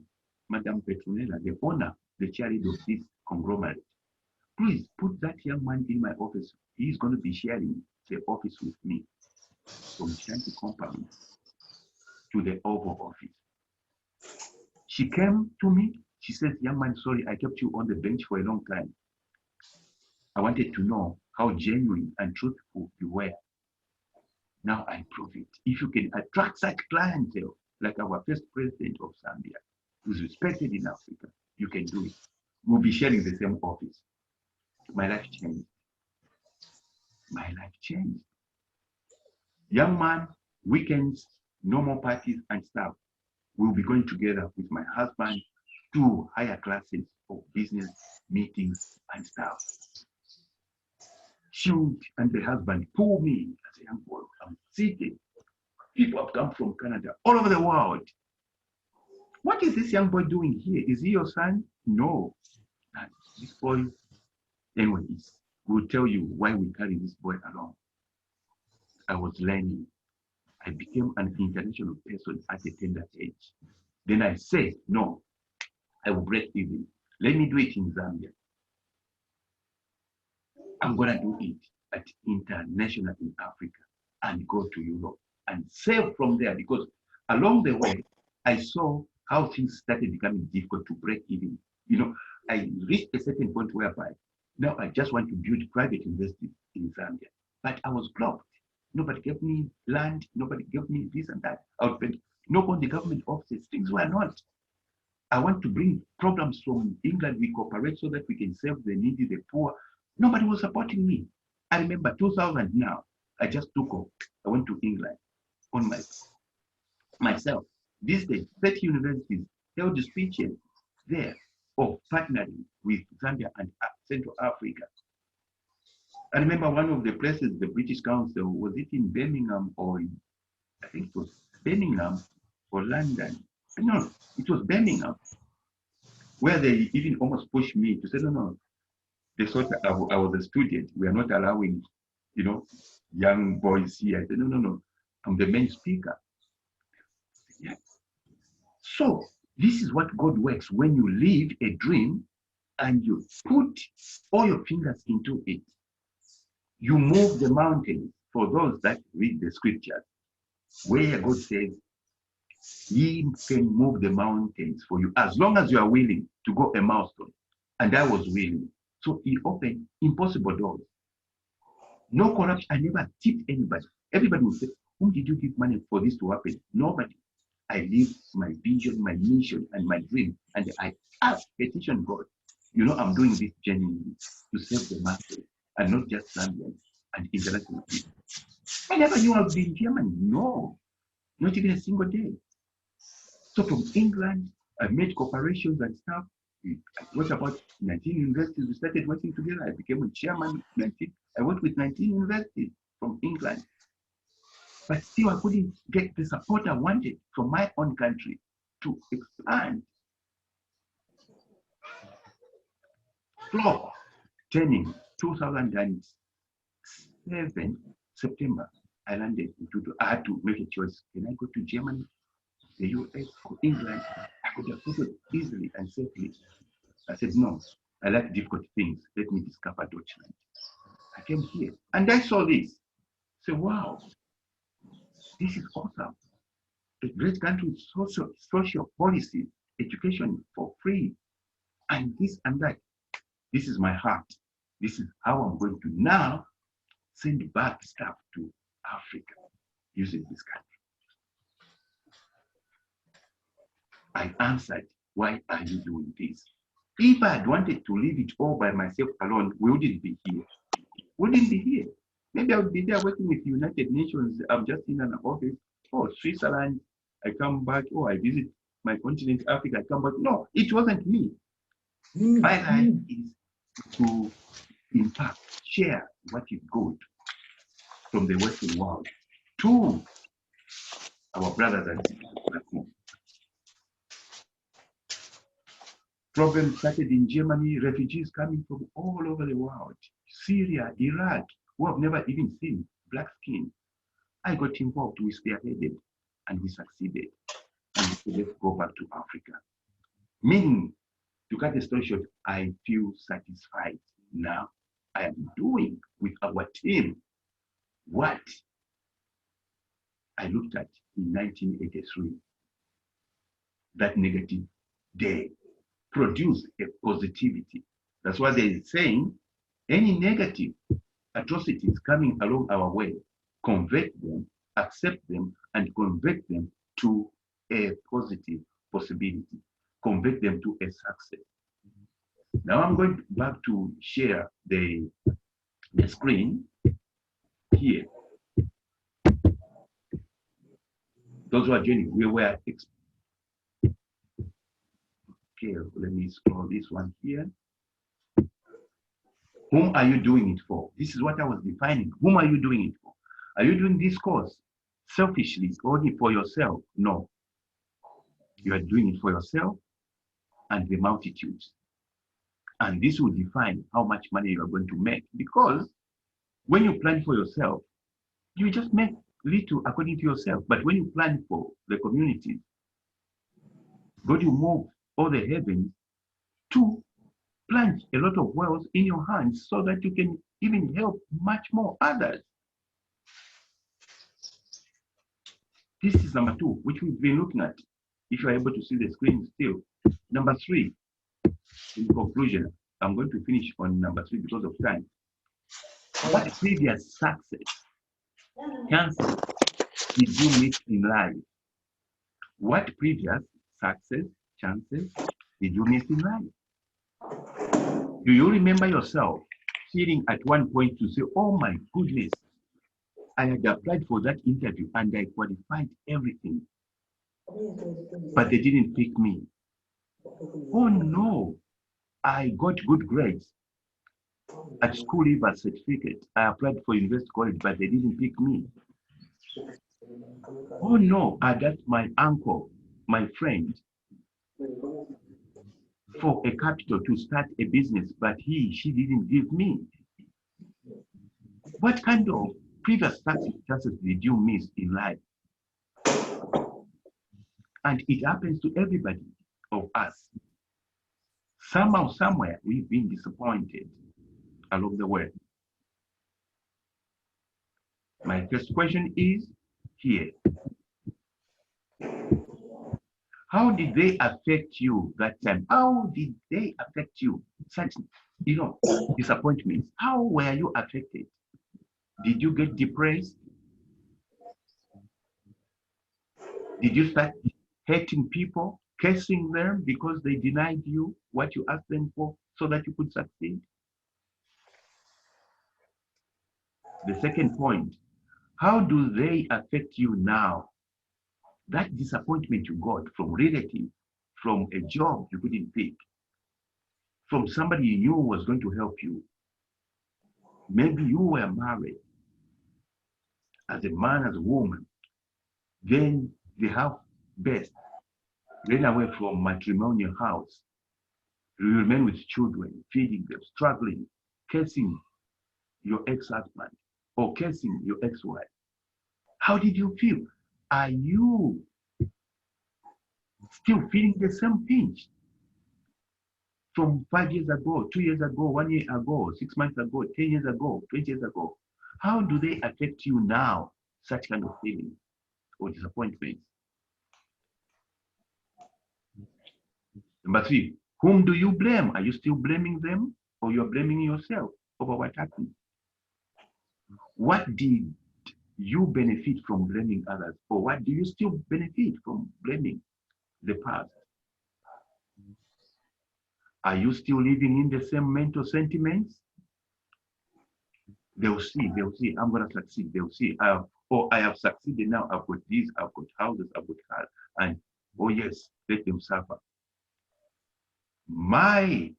Madame Petronella, the owner, the chairman of this conglomerate. Please put that young man in my office. He's going to be sharing the office with me from Shanti Company to the Oval Office. She came to me. She says, young man, sorry, I kept you on the bench for a long time. I wanted to know how genuine and truthful you were. Now I prove it. If you can attract such clientele, like our first president of Zambia, who's respected in Africa, you can do it. We'll be sharing the same office. My life changed. My life changed. Young man, weekends, no more parties and stuff. We'll be going together with my husband to higher classes of business meetings and stuff. Shoot, and the husband pull me as a young boy. I'm sitting. People have come from Canada, all over the world. What is this young boy doing here? Is he your son? No. And this boy, anyways, we'll tell you why we carry this boy along. I was learning. I became an international person at a tender age. Then I said, no, I will break even. Let me do it in Zambia. I'm going to do it at international in Africa and go to Europe and save from there, because along the way, I saw how things started becoming difficult to break even. You know, I reached a certain point whereby now I just want to build private universities in Zambia, but I was blocked. Nobody gave me land, nobody gave me this and that. Nobody, the government offices, things were not. I want to bring programs from England, we cooperate so that we can serve the needy, the poor. Nobody was supporting me. I remember 2000 now, I just took off. I went to England on myself. These days, 30 universities held speeches there of partnering with Zambia and Central Africa. I remember one of the places, the British Council, was it in Birmingham or in, I think it was Birmingham or London. No, it was Birmingham, where they even almost pushed me to say, no. They thought I was a student. We are not allowing, young boys here. I said, no. I'm the main speaker. Yeah. So this is what God works when you live a dream and you put all your fingers into it. You move the mountains. For those that read the scriptures, where God says, He can move the mountains for you as long as you are willing to go a milestone. And I was willing. So He opened impossible doors. No corruption. I never tipped anybody. Everybody would say, whom did you give money for this to happen? Nobody. I live my vision, my mission, and my dream. And I ask, petition God. I'm doing this genuinely to serve the masses and not just Zambians and international people. I never knew I would be in Germany. No, not even a single day. So from England, I made corporations and stuff. What about 19 universities? We started working together. I became a chairman of 19. I worked with 19 universities from England. But still, I couldn't get the support I wanted from my own country to expand. Flop, turning 2007, September, I landed into, I had to make a choice. Can I go to Germany, the US, or England? I could have put it easily and safely. I said, no, I like difficult things. Let me discover Deutschland. I came here and I saw this. I said, wow, this is awesome. A great country with social policy, education for free, and this and that. This is my heart. this is how I'm going to now send back stuff to Africa using this country. I answered, why are you doing this? If I had wanted to leave it all by myself alone, we wouldn't be here. Wouldn't be here. Maybe I would be there working with United Nations. I'm just in an office. Oh, Switzerland, I come back. Oh, I visit my continent, Africa, I come back. No, it wasn't me. My life is to impact, share what is good from the Western world to our brothers and sisters back home. Problem started in Germany, refugees coming from all over the world, Syria, Iraq, who have never even seen black skin. I got involved, we spearheaded, and we succeeded. And we said, let's go back to Africa. Meaning, to cut the story short, I feel satisfied now. I am doing with our team what I looked at in 1983. That negative day produced a positivity. That's why they're saying any negative atrocities coming along our way, convert them, accept them, and convert them to a positive possibility, convert them to a success. Now I'm going back to share the screen here. Those who are joining, we were okay, let me scroll this one here. Whom are you doing it for? This is what I was defining. Whom are you doing it for? Are you doing this course selfishly, only for yourself? No. You are doing it for yourself and the multitudes. And this will define how much money you are going to make. Because when you plan for yourself, you just make little according to yourself. But when you plan for the community, God will move all the heavens to plant a lot of wealth in your hands so that you can even help much more others. This is number 2, which we've been looking at. If you're able to see the screen still. Number 3, in conclusion, I'm going to finish on number 3 because of time. What previous success, chances did you miss in life? What previous success, chances did you miss in life? Do you remember yourself feeling at one point to say, oh my goodness, I had applied for that interview and I qualified everything, but they didn't pick me. Oh no, I got good grades at school, even certificate. I applied for university college, but they didn't pick me. Oh no, I got my uncle, my friend, for a capital to start a business, but she didn't give me. What kind of previous successes did you miss in life? And it happens to everybody of us. Somehow, somewhere, we've been disappointed along the way. My first question is here. How did they affect you that time? How did they affect you? Such, disappointments. How were you affected? Did you get depressed? Did you start hating people, cursing them because they denied you what you asked them for so that you could succeed? The second point, how do they affect you now? That disappointment you got from relatives, from a job you couldn't pick, from somebody you knew was going to help you. Maybe you were married as a man, as a woman. Then they have best ran away from matrimonial house. You remain with children, feeding them, struggling, cursing your ex-husband or cursing your ex-wife. How did you feel? Are you still feeling the same pinch from 5 years ago, 2 years ago, 1 year ago, 6 months ago, 10 years ago, 20 years ago? How do they affect you now, such kind of feelings or disappointments? Number 3, whom do you blame? Are you still blaming them or you're blaming yourself? over what happened. What did you benefit from blaming others, or what do you still benefit from blaming the past? Are you still living in the same mental sentiments? They'll see, I'm going to succeed. They'll see, I have succeeded now. I've got this, I've got houses, I've got cars. And, oh yes, let them suffer. My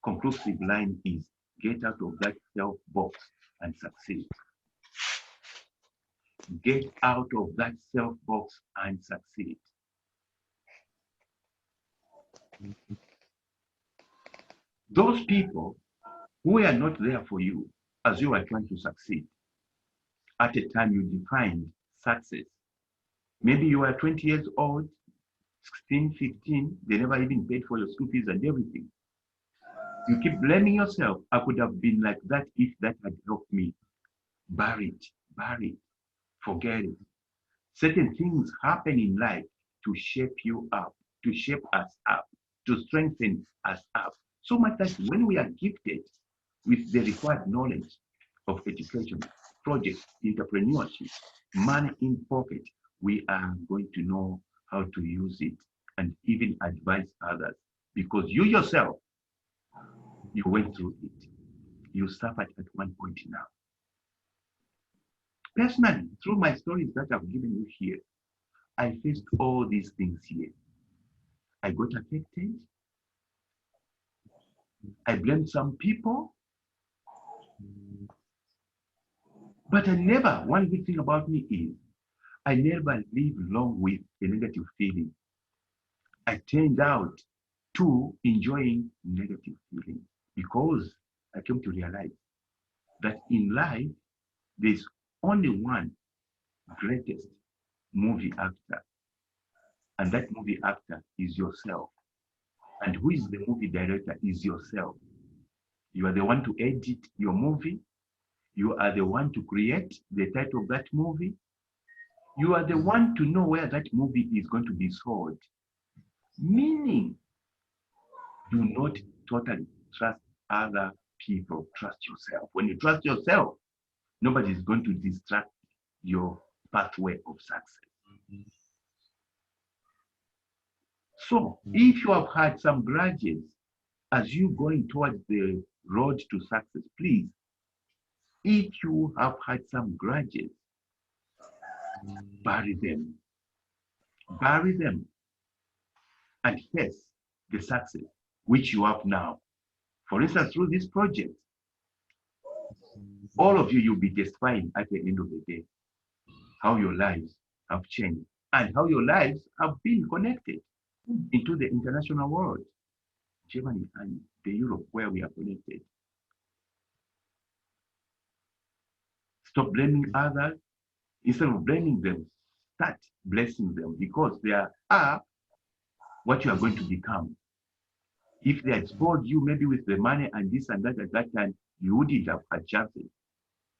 conclusive line is get out of that self-box and succeed. Get out of that self-box and succeed. Those people who are not there for you as you are trying to succeed, at a time you defined success. Maybe you are 20 years old, 16, 15, they never even paid for your school fees and everything. You keep blaming yourself. I could have been like that if that had helped me. Bury it, forget it. Certain things happen in life to shape you up, to shape us up, to strengthen us up. So much that when we are gifted with the required knowledge of education, project, entrepreneurship, money in pocket, we are going to know how to use it and even advise others, because you yourself, you went through it. You suffered at one point now. Personally, through my stories that I've given you here, I faced all these things here. I got affected. I blamed some people. But I never, one good thing about me is, I never live long with a negative feeling. I turned out to enjoying negative feelings because I came to realize that in life, there's only one greatest movie actor, and that movie actor is yourself. And who is the movie director is yourself. You are the one to edit your movie. You are the one to create the title of that movie. You are the one to know where that movie is going to be sold. Meaning, do not totally trust other people. Trust yourself. When you trust yourself, nobody is going to distract your pathway of success. So, if you have had some grudges as you going towards the road to success, please, if you have had some grudges, bury them. Bury them and face the success which you have now. For instance, through this project, all of you, you'll be testifying at the end of the day how your lives have changed and how your lives have been connected into the international world, Germany and the Europe where we are connected. Stop blaming others. Instead of blaming them, start blessing them, because they are what you are going to become. If they had spoiled you maybe with the money and this and that at that time, you wouldn't have had chances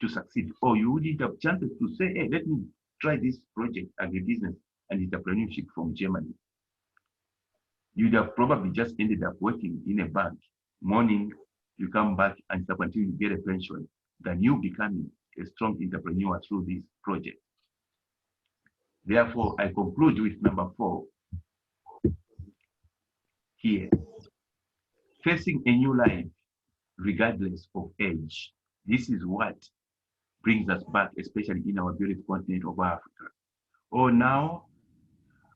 to succeed, or you wouldn't have chances to say, hey, let me try this project, agribusiness and entrepreneurship from Germany. You'd have probably just ended up working in a bank. Morning, you come back and stop until you get a pension. Then you becoming a strong entrepreneur through this project. Therefore, I conclude with number 4 here. Facing a new life, regardless of age. This is what brings us back, especially in our beautiful continent of Africa. Oh, now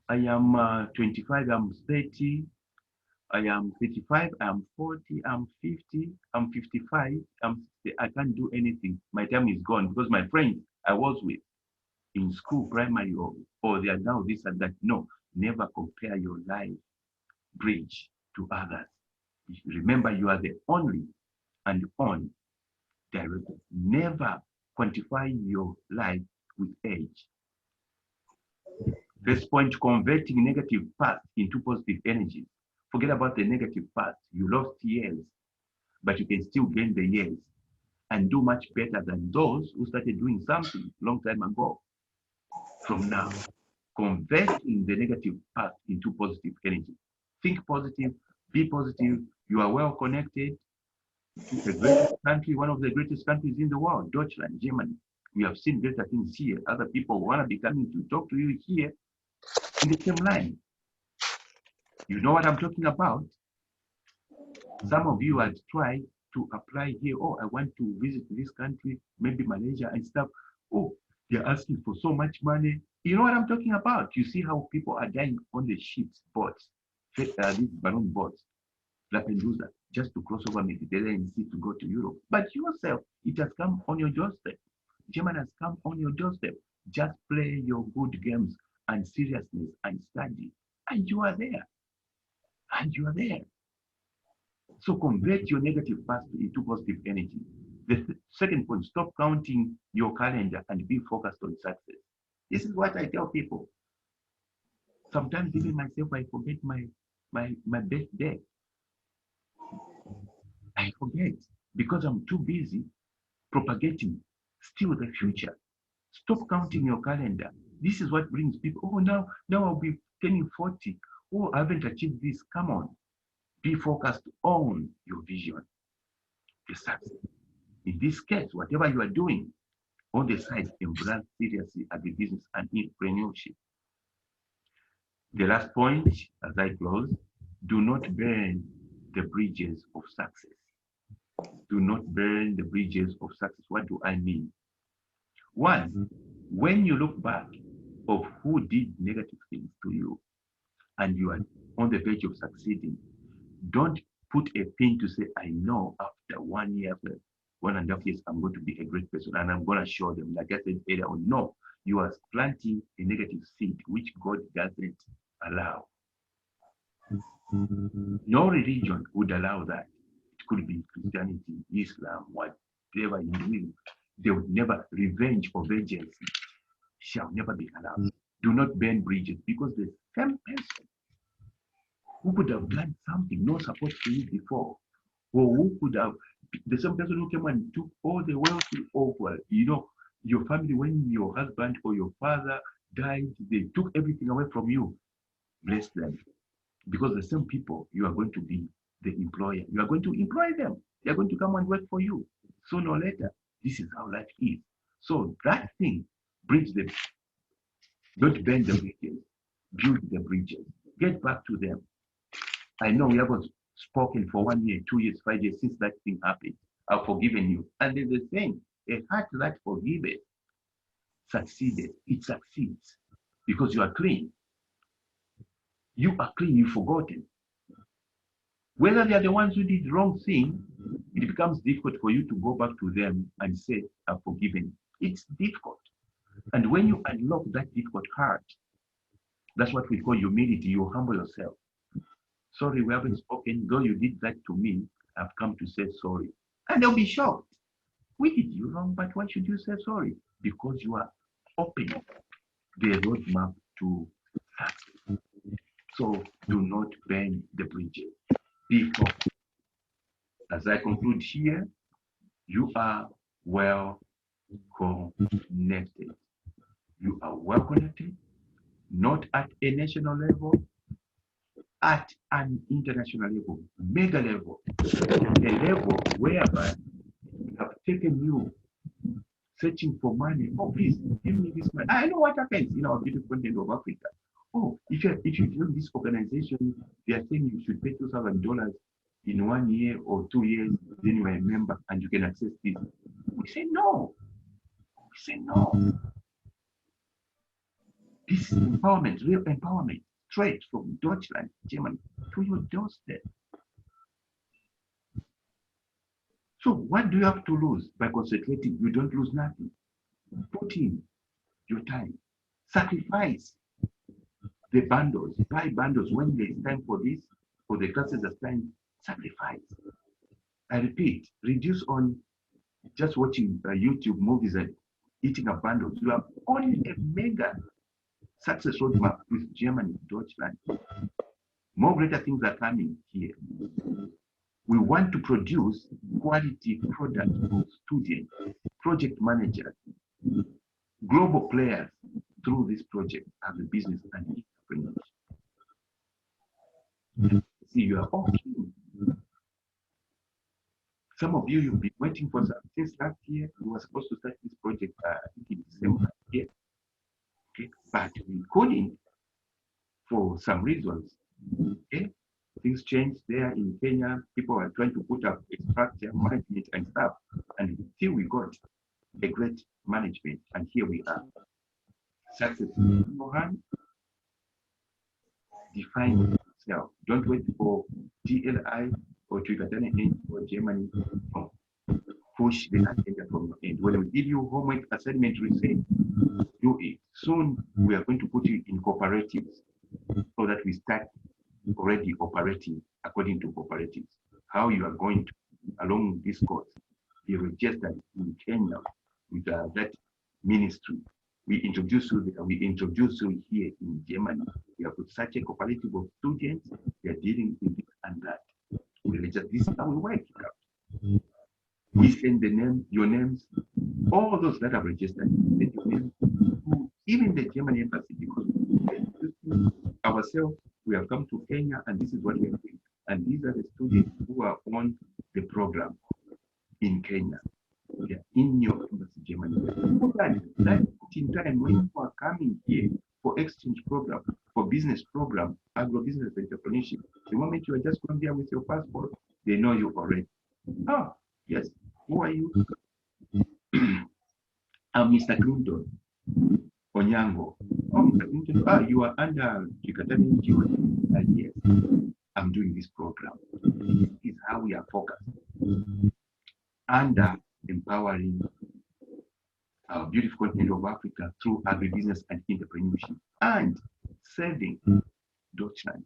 I am 25, I'm 30, I am 35, I'm 40, I'm 50, I'm 55, I can't do anything. My time is gone because my friends I was with in school, primary, or they are now this and that. No, never compare your life bridge to others. Remember, you are the only and on director. Never quantify your life with age. First point, converting negative past into positive energy. Forget about the negative past. You lost years, but you can still gain the years and do much better than those who started doing something long time ago. From now, converting the negative past into positive energy. Think positive, be positive. You are well connected. It's a great country, one of the greatest countries in the world, Deutschland, Germany. We have seen greater things here. Other people want to be coming to talk to you here in the same line. You know what I'm talking about? Some of you had tried to apply here. Oh, I want to visit this country, maybe Malaysia and stuff. Oh, they're asking for so much money. You know what I'm talking about? You see how people are dying on the ships, boats, these balloon boats, Lampedusa, just to cross over Mediterranean Sea to go to Europe. But yourself, it has come on your doorstep. Germany has come on your doorstep. Just play your good games and seriousness and study, and you are there. And you are there. So convert your negative past into positive energy. The second point, stop counting your calendar and be focused on success. This is what I tell people. Sometimes even myself, I forget my birthday. I forget because I'm too busy propagating still the future. Stop counting your calendar. This is what brings people, oh, now I'll be turning 40. Oh, I haven't achieved this. Come on. Be focused on your vision, the success. In this case, whatever you are doing on the side, embrace seriously agribusiness and entrepreneurship. The last point, as I close, do not burn the bridges of success. Do not burn the bridges of success. What do I mean? One, when you look back of who did negative things to you and you are on the verge of succeeding, don't put a pin to say, I know after 1 year, after 1.5 years, I'm going to be a great person and I'm going to show them. Like I said earlier on, no, you are planting a negative seed, which God doesn't allow. No religion would allow that. It could be Christianity, Islam, whatever Hinduism. They would never, revenge or vengeance shall never be allowed. Do not burn bridges because the same person who could have done something not supposed to you before, or who could have, the same person who came and took all the wealth of, your family, when your husband or your father died, they took everything away from you. Bless them. Because the same people, you are going to be the employer. You are going to employ them. They are going to come and work for you. Sooner or later, this is how life is. So that thing, bridge them. Don't bend the bridges. Build the bridges. Get back to them. I know we haven't spoken for 1 year, 2 years, 5 years since that thing happened. I've forgiven you. And there's the same. A heart that forgiven succeeded. It succeeds because you are clean. You are clean. You've forgotten. Whether they are the ones who did wrong thing, it becomes difficult for you to go back to them and say, I've forgiven. It's difficult. And when you unlock that difficult heart, that's what we call humility. You humble yourself. Sorry, we haven't spoken. Though you did that to me, I've come to say sorry. And they'll be shocked. We did you wrong, but why should you say sorry? Because you are opening the roadmap to success. So do not burn the bridges. Be focused. As I conclude here, you are well connected. You are well connected, not at a national level, at an international level, mega level, a level whereby we have taken you searching for money. Oh, please give me this money. I know what happens in our beautiful continent of Africa. Oh, if you join this organization, they are saying you should pay $2,000 in 1 year or 2 years, then you are a member and you can access this. We say no. We say no. This is empowerment, real empowerment, straight from Deutschland, Germany, to your doorstep. So what do you have to lose by concentrating? You don't lose nothing. Put in your time. Sacrifice the bundles. Buy bundles when there is time for this, for the classes that's time. Sacrifice. I repeat, reduce on just watching YouTube movies and eating a bundle. You have only a mega success roadmap with Germany, Deutschland. More greater things are coming here. We want to produce quality products for students, project managers, global players through this project as a business and entrepreneurs. See, you are all keen. Some of you, you've been waiting for some, since last year. We were supposed to start this project I think in December last year. Okay, but we couldn't for some reasons. Okay, things changed there in Kenya. People were trying to put up a structure, management and stuff, and until we got a great management, and here we are. Success in your hand. Define yourself. Don't wait for TLI or Twikatane or Germany. No. Push the agenda from your end. When we give you homework assignment, we say, do it. Soon we are going to put you in cooperatives so that we start already operating according to cooperatives. How you are going to, along this course, be registered in Kenya with that ministry. We introduce you there. We introduce you here in Germany. We have such a cooperative of students. They are dealing with this and that. We register this and we work it out. We send the name, your names, all those that are registered, send your names to even the German embassy, because ourselves, we have come to Kenya and this is what we are doing. And these are the students who are on the program in Kenya. Yeah, in your embassy, Germany. That in time when you are coming here for exchange program, for business program, agribusiness entrepreneurship, the moment you are just going there with your passport, they know you already. Oh, yes. Who are you? I'm Mr. Clinton Onyango. Oh, Mr. Clinton, you are under Twikatane. Yes, I'm doing this program. This is how we are focused. Under empowering our beautiful continent of Africa through agribusiness and entrepreneurship, and serving Deutschland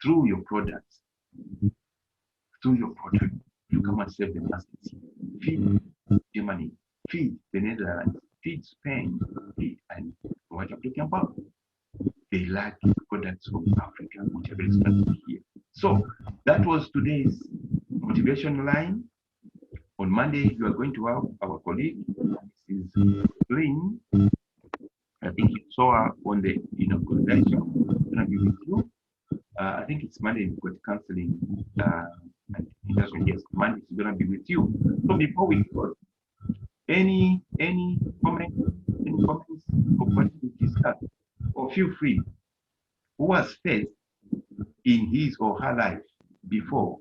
through your products. You come and serve the masses. Feed Germany, feed the Netherlands, feed Spain, feed, and what I'm talking about. They like products from Africa, which are very expensive here. So that was today's motivation line. On Monday, you are going to have our colleague, Mrs. Lynn. I think you saw her on the inauguration. I'm going to be with you. I think it's Monday, we've got counseling. And yes, Monday is going to be with you. So before we go, any comments of what we discussed, or feel free. Who has faced in his or her life before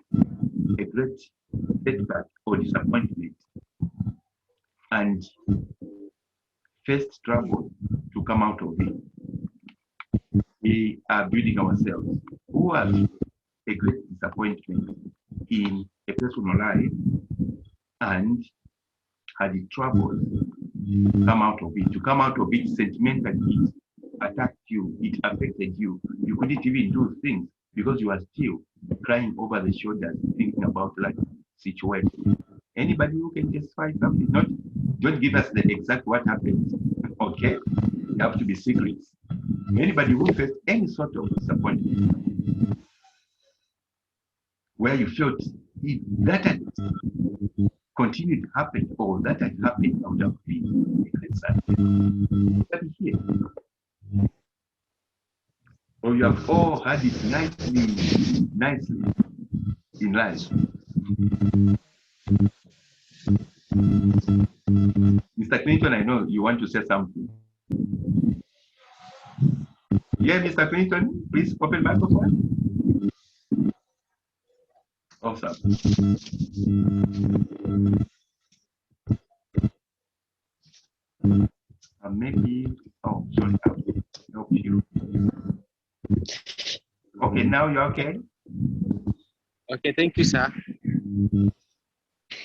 a great setback or disappointment and faced struggle to come out of it? We are building ourselves. Who has a great disappointment in a personal life and had the trouble to come out of it sentimentally? It attacked you, it affected you. You couldn't even do things because you are still crying over the shoulders, thinking about like situation. Anybody who can justify something? Don't give us the exact what happened. Okay, you have to be secrets. Anybody who faced any sort of disappointment where you felt if that had continued to happen or that had happened, I would have been sad. That is here. Or you have all had it nicely in life. Mr. Clinton, I know you want to say something. Yeah, Mr. Clinton, please open microphone. Awesome. Maybe, oh, sorry, I'll help you. Okay, now you're okay?
Okay, thank you, sir.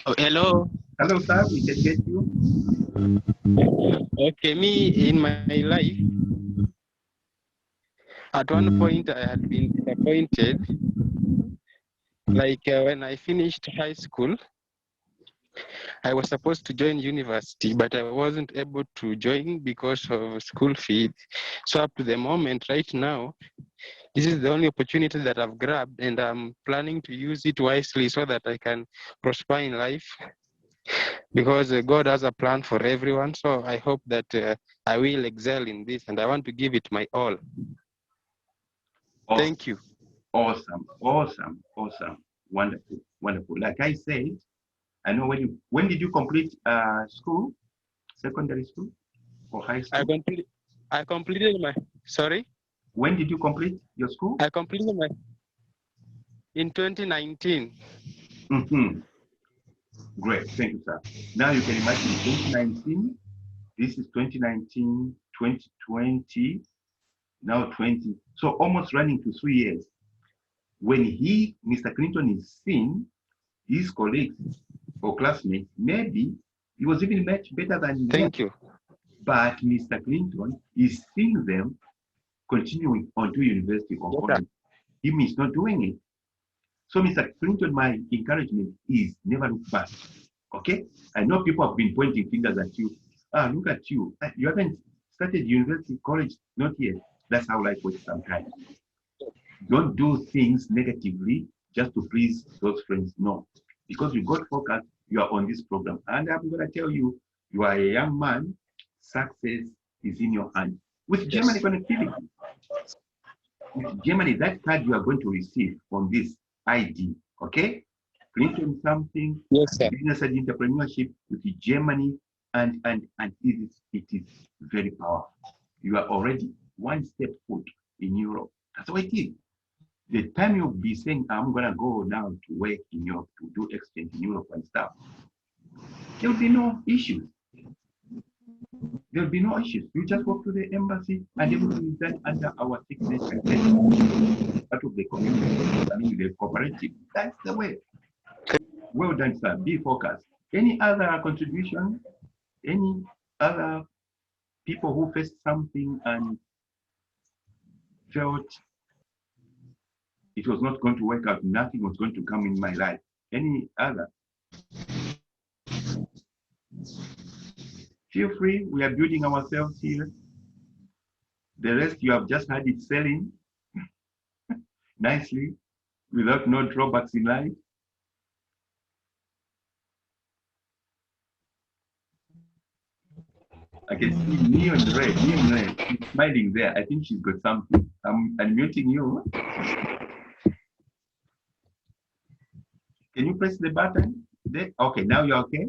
Oh, hello.
Hello, sir, we can get you.
Okay, me in my life, at one point I had been disappointed. Like when I finished high school, I was supposed to join university, but I wasn't able to join because of school fees. So up to the moment right now, this is the only opportunity that I've grabbed, and I'm planning to use it wisely so that I can prosper in life, because God has a plan for everyone. So I hope that I will excel in this, and I want to give it my all.
Awesome.
Thank you.
Awesome. Wonderful. Like I said, I know when did you complete school, secondary school or high school?
I completed my, sorry?
When did you complete your school?
I completed my, in 2019.
Mm-hmm. Great, thank you, sir. Now you can imagine 2019, this is 2019, 2020, now 20. So almost running to 3 years. When Mr. Clinton is seeing his colleagues or classmates, maybe he was even much better than
Thank you.
But Mr. Clinton is seeing them continuing on to university or college. Him is not doing it. So Mr. Clinton, my encouragement is never look back. Okay? I know people have been pointing fingers at you. Look at you. You haven't started university, college, not yet. That's how life works sometimes. Don't do things negatively just to please those friends. No. Because you got focused, you are on this program. And I'm going to tell you, you are a young man, success is in your hand. With Germany connectivity, with Germany, that card you are going to receive on this ID, okay? Clinton something,
yes, sir.
business and entrepreneurship with Germany, and it is very powerful. You are already one step foot in Europe. That's what it is. The time you'll be saying, I'm gonna go now to work in Europe, to do exchange in Europe and stuff, there will be no issues. There will be no issues. You just walk to the embassy and everything is done under our signature. Part of the community, I mean the cooperative. That's the way. Well done, sir. Be focused. Any other contribution? Any other people who faced something and felt it was not going to work out, nothing was going to come in my life? Any other? Feel free. We are building ourselves here. The rest you have just had it selling nicely without no drawbacks in life. I can see Neon Red. She's smiling there. I think she's got something. I'm unmuting you. Can you press the button? There. Okay, now you're okay.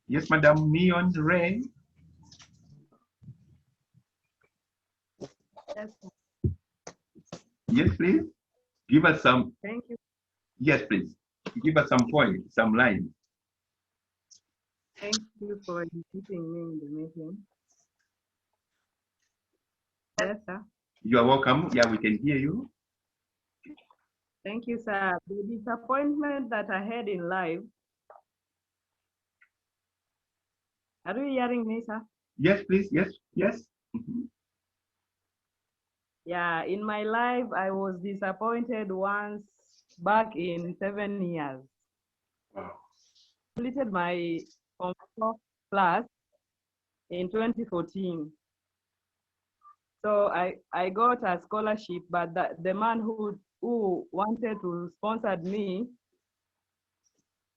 Yes, Madam Neon Ray.
Yes.
Yes, please. Give us some.
Thank you.
Yes, please. Give us some points, some lines.
Thank you for inviting me in the meeting. Yes, sir.
You are welcome. Yeah, we can hear you.
Thank you, sir. The disappointment that I had in life. Are you hearing me, sir?
Yes, please. Yes, yes.
Yeah, in my life, I was disappointed once back in 7 years.
Wow.
Completed my Form 4 class in 2014. So I got a scholarship, but the man who wanted to sponsor me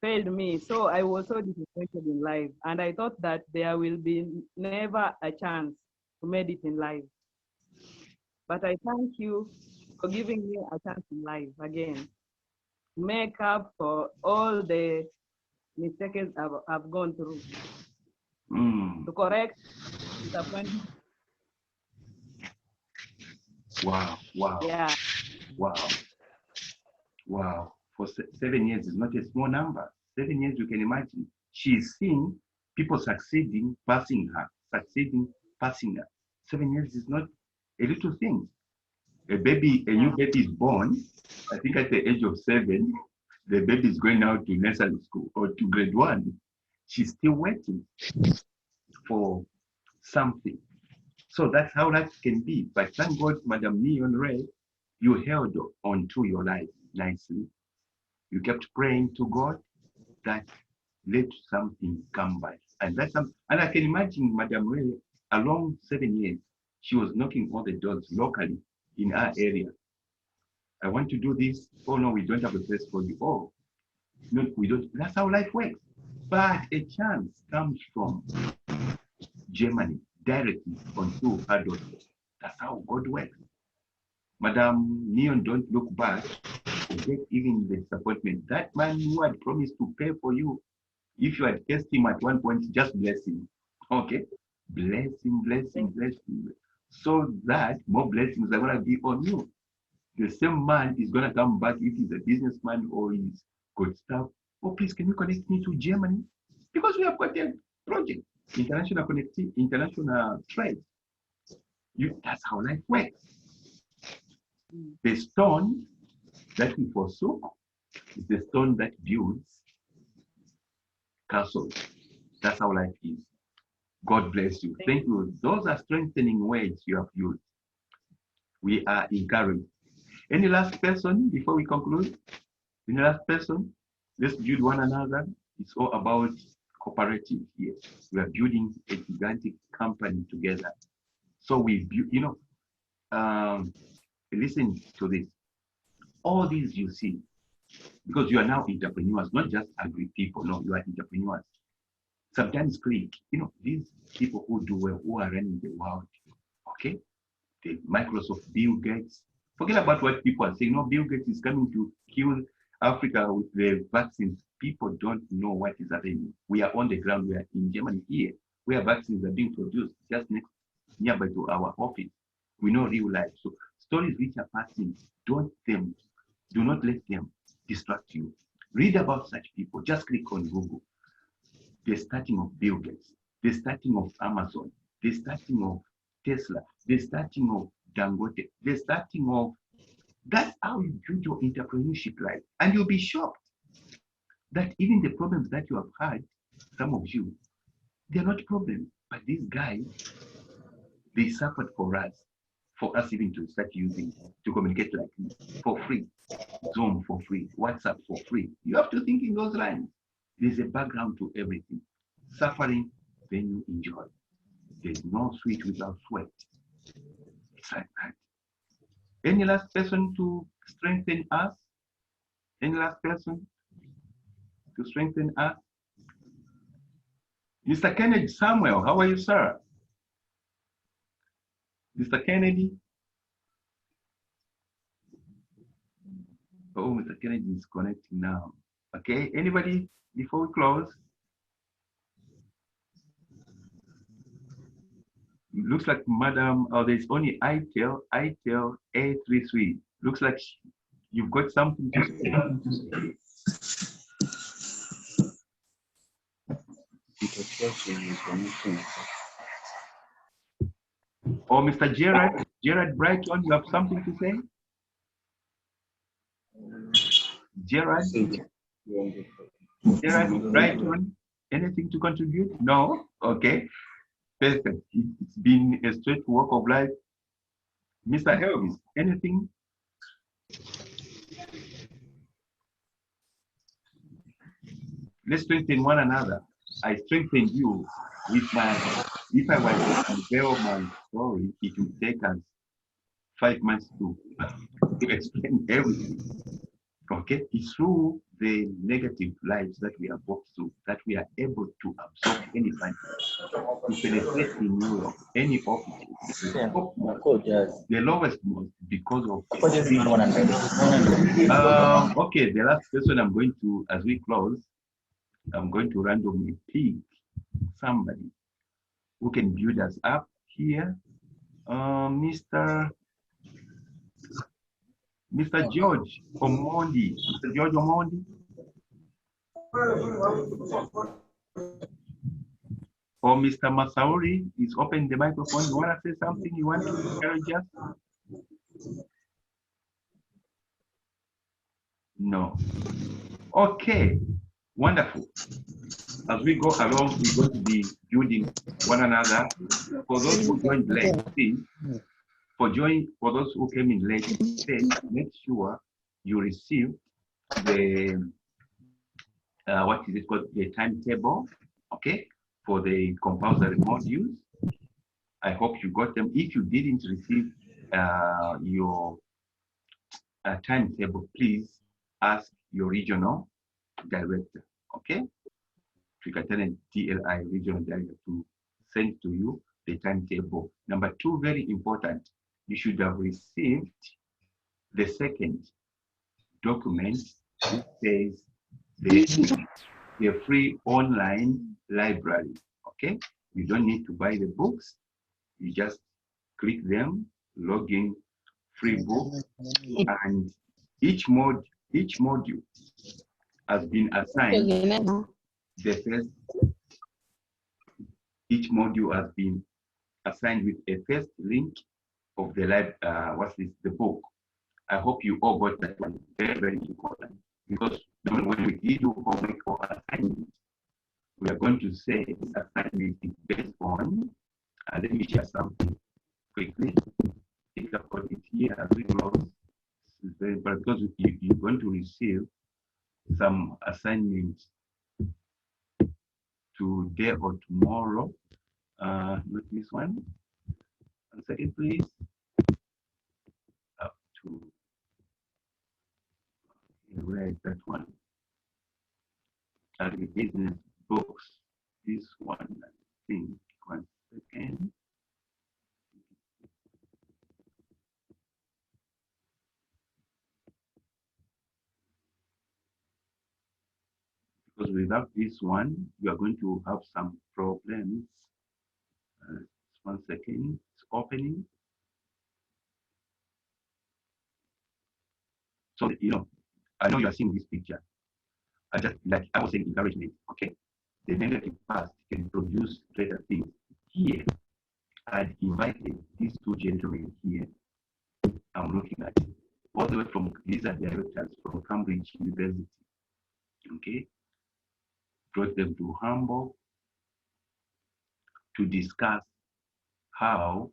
failed me. So I was so disappointed in life. And I thought that there will be never a chance to make it in life. But I thank you for giving me a chance in life again. Make up for all the mistakes I've gone through. To correct disappointment.
Wow, wow.
Yeah.
Wow. Wow. For 7 years is not a small number. 7 years, you can imagine. She's seeing people succeeding, passing her, succeeding, passing her. 7 years is not a little thing. A new baby is born. I think at the age of 7, the baby is going now to nursery school or to grade 1. She's still waiting for something. So that's how life can be. But thank God, Madam Neon Ray, you held on to your life nicely. You kept praying to God that let something come by. And that's and I can imagine Madam Ray, along 7 years, she was knocking all the doors locally in our area. I want to do this. Oh no, we don't have a place for you. Oh, no, we don't. That's how life works. But a chance comes from Germany directly onto her daughter. That's how God works. Madam Neon, don't look back. forget even the disappointment. That man who had promised to pay for you, if you had kissed him at one point, just bless him. Okay? Bless him, bless him, bless him. So that more blessings are going to be on you. The same man is going to come back if he's a businessman or he's got stuff. Oh, please, can you connect me to Germany? Because we have got a project, international connectivity, international trade. That's how life works. The stone that we forsook is the stone that builds castles. That's how life is. God bless you. Thank you. Those are strengthening words you have used. We are encouraged. Any last person before we conclude? Any last person? Let's build one another. It's all about cooperative here. We are building a gigantic company together. So we build, listen to this. All these you see, because you are now entrepreneurs, not just agri people. No, you are entrepreneurs. Sometimes click, these people who do well, who are running the world, okay? The Microsoft, Bill Gates. Forget about what people are saying. No, Bill Gates is coming to kill Africa with the vaccines. People don't know what is happening. We are on the ground. We are in Germany here, where vaccines are being produced just nearby to our office. We know real life. So stories which are passing, do not let them distract you. Read about such people. Just click on Google. The starting of Bill Gates, the starting of Amazon, the starting of Tesla, the starting of Dangote, the starting of, that's how you build your entrepreneurship life. And you'll be shocked that even the problems that you have had, some of you, they're not problems, but these guys, they suffered for us even to start using, to communicate like this, for free, Zoom for free, WhatsApp for free. You have to think in those lines. There's a background to everything. Suffering, then you enjoy. There's no sweet without sweat. It's like that. Any last person to strengthen us? Any last person to strengthen us? Mr. Kennedy Samuel, how are you, sir? Mr. Kennedy? Oh, Mr. Kennedy is connecting now. Okay, anybody before we close? Looks like Madam, there's only ITEL A33. Looks like you've got something to say. Or Mr. Gerard Brighton, you have something to say? Gerard Brighton, anything to contribute? No? Okay. Perfect. It's been a straight walk of life. Mr. Elvis, anything? Let's strengthen one another. I strengthened you with my, if I was to unveil my story, it would take us 5 months to explain everything. Okay, it's through the negative lives that we have walked through that we are able to absorb any kind to penetrate in Europe, any office. The lowest most because of. Okay, the last person I'm going to, as we close, I'm going to randomly pick somebody who can build us up here. Mr. George Omondi. Mr. George Omondi. Or Mr. Masauri is open the microphone. You want to say something? You want to encourage us? No. Okay. Wonderful. As we go along, we're going to be building one another. For those who joined late, please, for those who came in late, make sure you receive the what is it called, the timetable, okay, for the compulsory modules. I hope you got them. If you didn't receive your timetable, please ask your regional director, okay? Twikatane DLI regional director to send to you the timetable. Number 2, very important, you should have received the second document which says the free online library. Okay, you don't need to buy the books. You just click them, log in, free book, and each module has been assigned. Each module has been assigned with a first link of the the book. I hope you all got that one. Very, very important. Because when we do homework or assignment, we are going to say this assignment is based on, let me share something quickly. Think about it here as we close. It's very important because you're going to receive some assignments today or tomorrow. Not this one. One second, please. Up to, where is that one? Agribusiness books. This one, I think. 1 second. Because without this one, you are going to have some problems. 1 second, it's opening. So, I know you are seeing this picture. I just, like I was saying, encouragement, okay? The negative past can produce better things. Here, I'd invited these two gentlemen here. I'm looking at it. All the way from, these are directors from Cambridge University, okay? Brought them to Hamburg to discuss how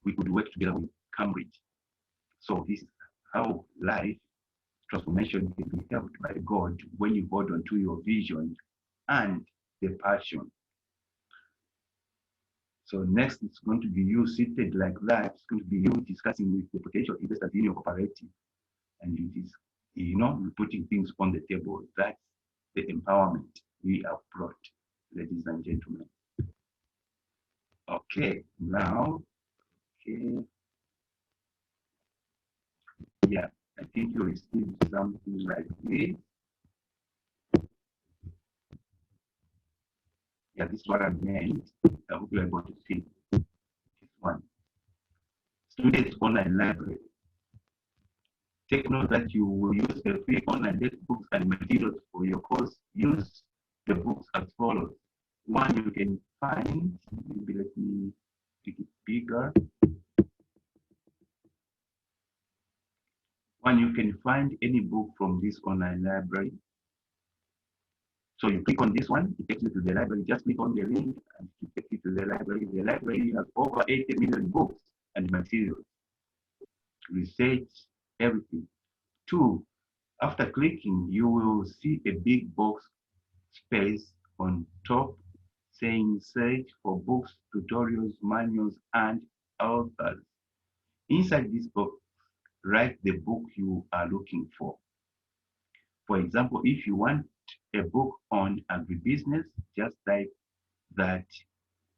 we could work together with Cambridge. So this is how life transformation can be helped by God when you hold on to your vision and the passion. So next, it's going to be you seated like that. It's going to be you discussing with the potential investors in your cooperative, and it is, putting things on the table. That's the empowerment we have brought, ladies and gentlemen. Okay, now, okay. Yeah, I think you received something like this. Yeah, this is what I meant. I hope you're able to see this one. Students online library. Take note that you will use the free online textbooks and materials for your course. Use the books as follows. One you can find, maybe let me make it bigger. One, you can find any book from this online library. So you click on this one, it takes you to the library. Just click on the link and it takes you to the library. The library has over 80 million books and materials, research, everything. Two, after clicking, you will see a big box space on top saying search for books, tutorials, manuals, and authors. Inside this box, write the book you are looking for. For example, if you want a book on agribusiness, just type that,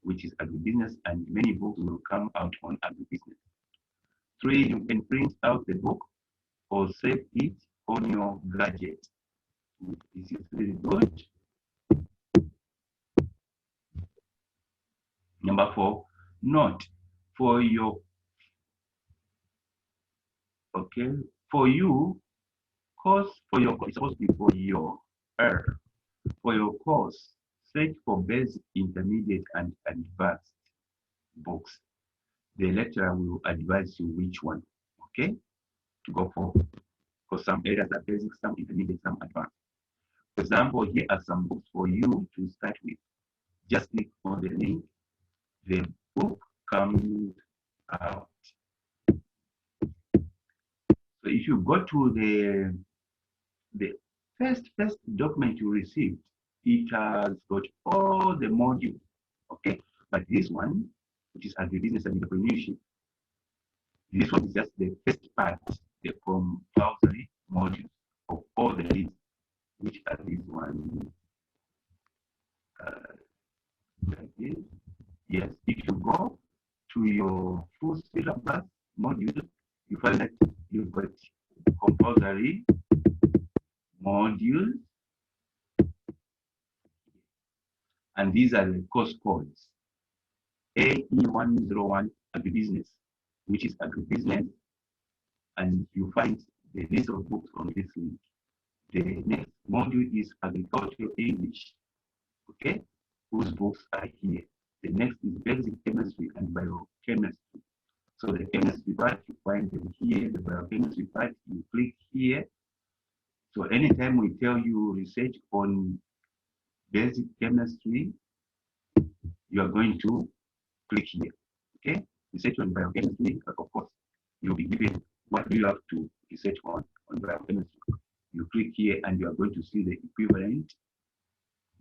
which is agribusiness, and many books will come out on agribusiness. Three, you can print out the book or save it on your gadget. This is very good. Number four, note for your, okay, for you, course, for your, it's supposed to be for your course, search for basic, intermediate, and advanced books. The lecturer will advise you which one, okay, to go for. Because some areas are basic, some intermediate, some advanced. For example, here are some books for you to start with. Just click on the link. The book comes out. So if you go to the first document you received, it has got all the modules, okay? But this one, which is agribusiness and entrepreneurship, this one is just the first part, the compulsory modules of all the lists, which are this one. Like this. Yes, if you go to your full syllabus module, you find that you've got compulsory compulsory modules. And these are the course codes. AE101 Agribusiness, which is Agribusiness. And you find the list of books on this link. The next module is Agricultural English, okay, whose books are here. The next is Basic Chemistry and Biochemistry. So the chemistry part, you find them here. The biochemistry part, you click here. So anytime we tell you research on basic chemistry, you are going to click here, okay? Research on biochemistry, of course, you'll be given what you have to research on biochemistry. You click here and you are going to see the equivalent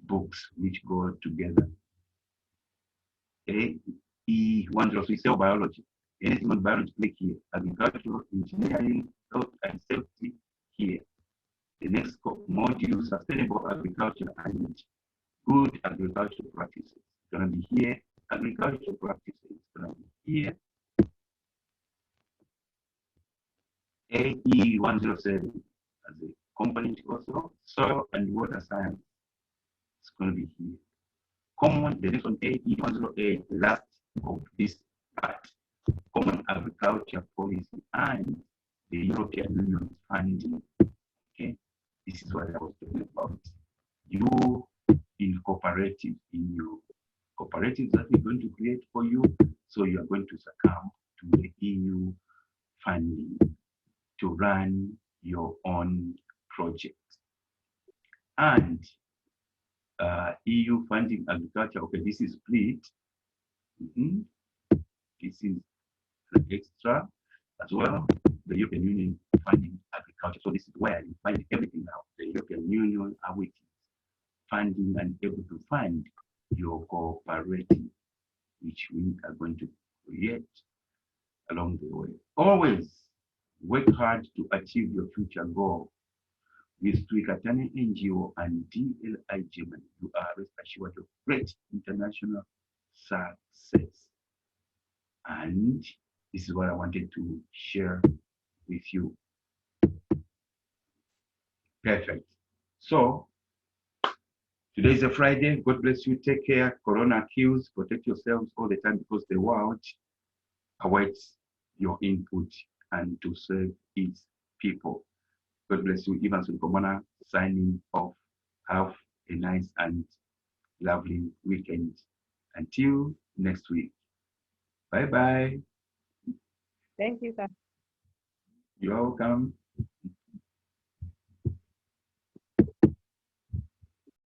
books which go together. AE103 Cell Biology. Anything on biology, click here. Agricultural, engineering, health and safety here. The next module, sustainable agriculture and good agricultural practices. It's going to be here. Agricultural practices. It's going to be here. AE107 as a component also. Soil and water science. It's going to be here. Common, the next one, AE108, the last of this part. Common agriculture policy and the European Union funding. Okay, this is what I was talking about. You in cooperatives, in your cooperatives that we're going to create for you, so you are going to succumb to the EU funding to run your own project. And EU funding agriculture, okay, this is split. This is the extra as well. The European Union funding agriculture. So this is where you find everything now. The European Union are with funding and able to fund your cooperative, which we are going to create along the way. Always work hard to achieve your future goal. With Twikatane NGO and DLI Germany, you are rest assured of great international success. And this is what I wanted to share with you. Perfect. So today is a Friday. God bless you. Take care. Corona kills. Protect yourselves all the time because the world awaits your input and to serve its people. God bless you. Evans Nkomana signing off. Have a nice and lovely weekend. Until next week. Bye-bye.
Thank you, sir.
You're welcome.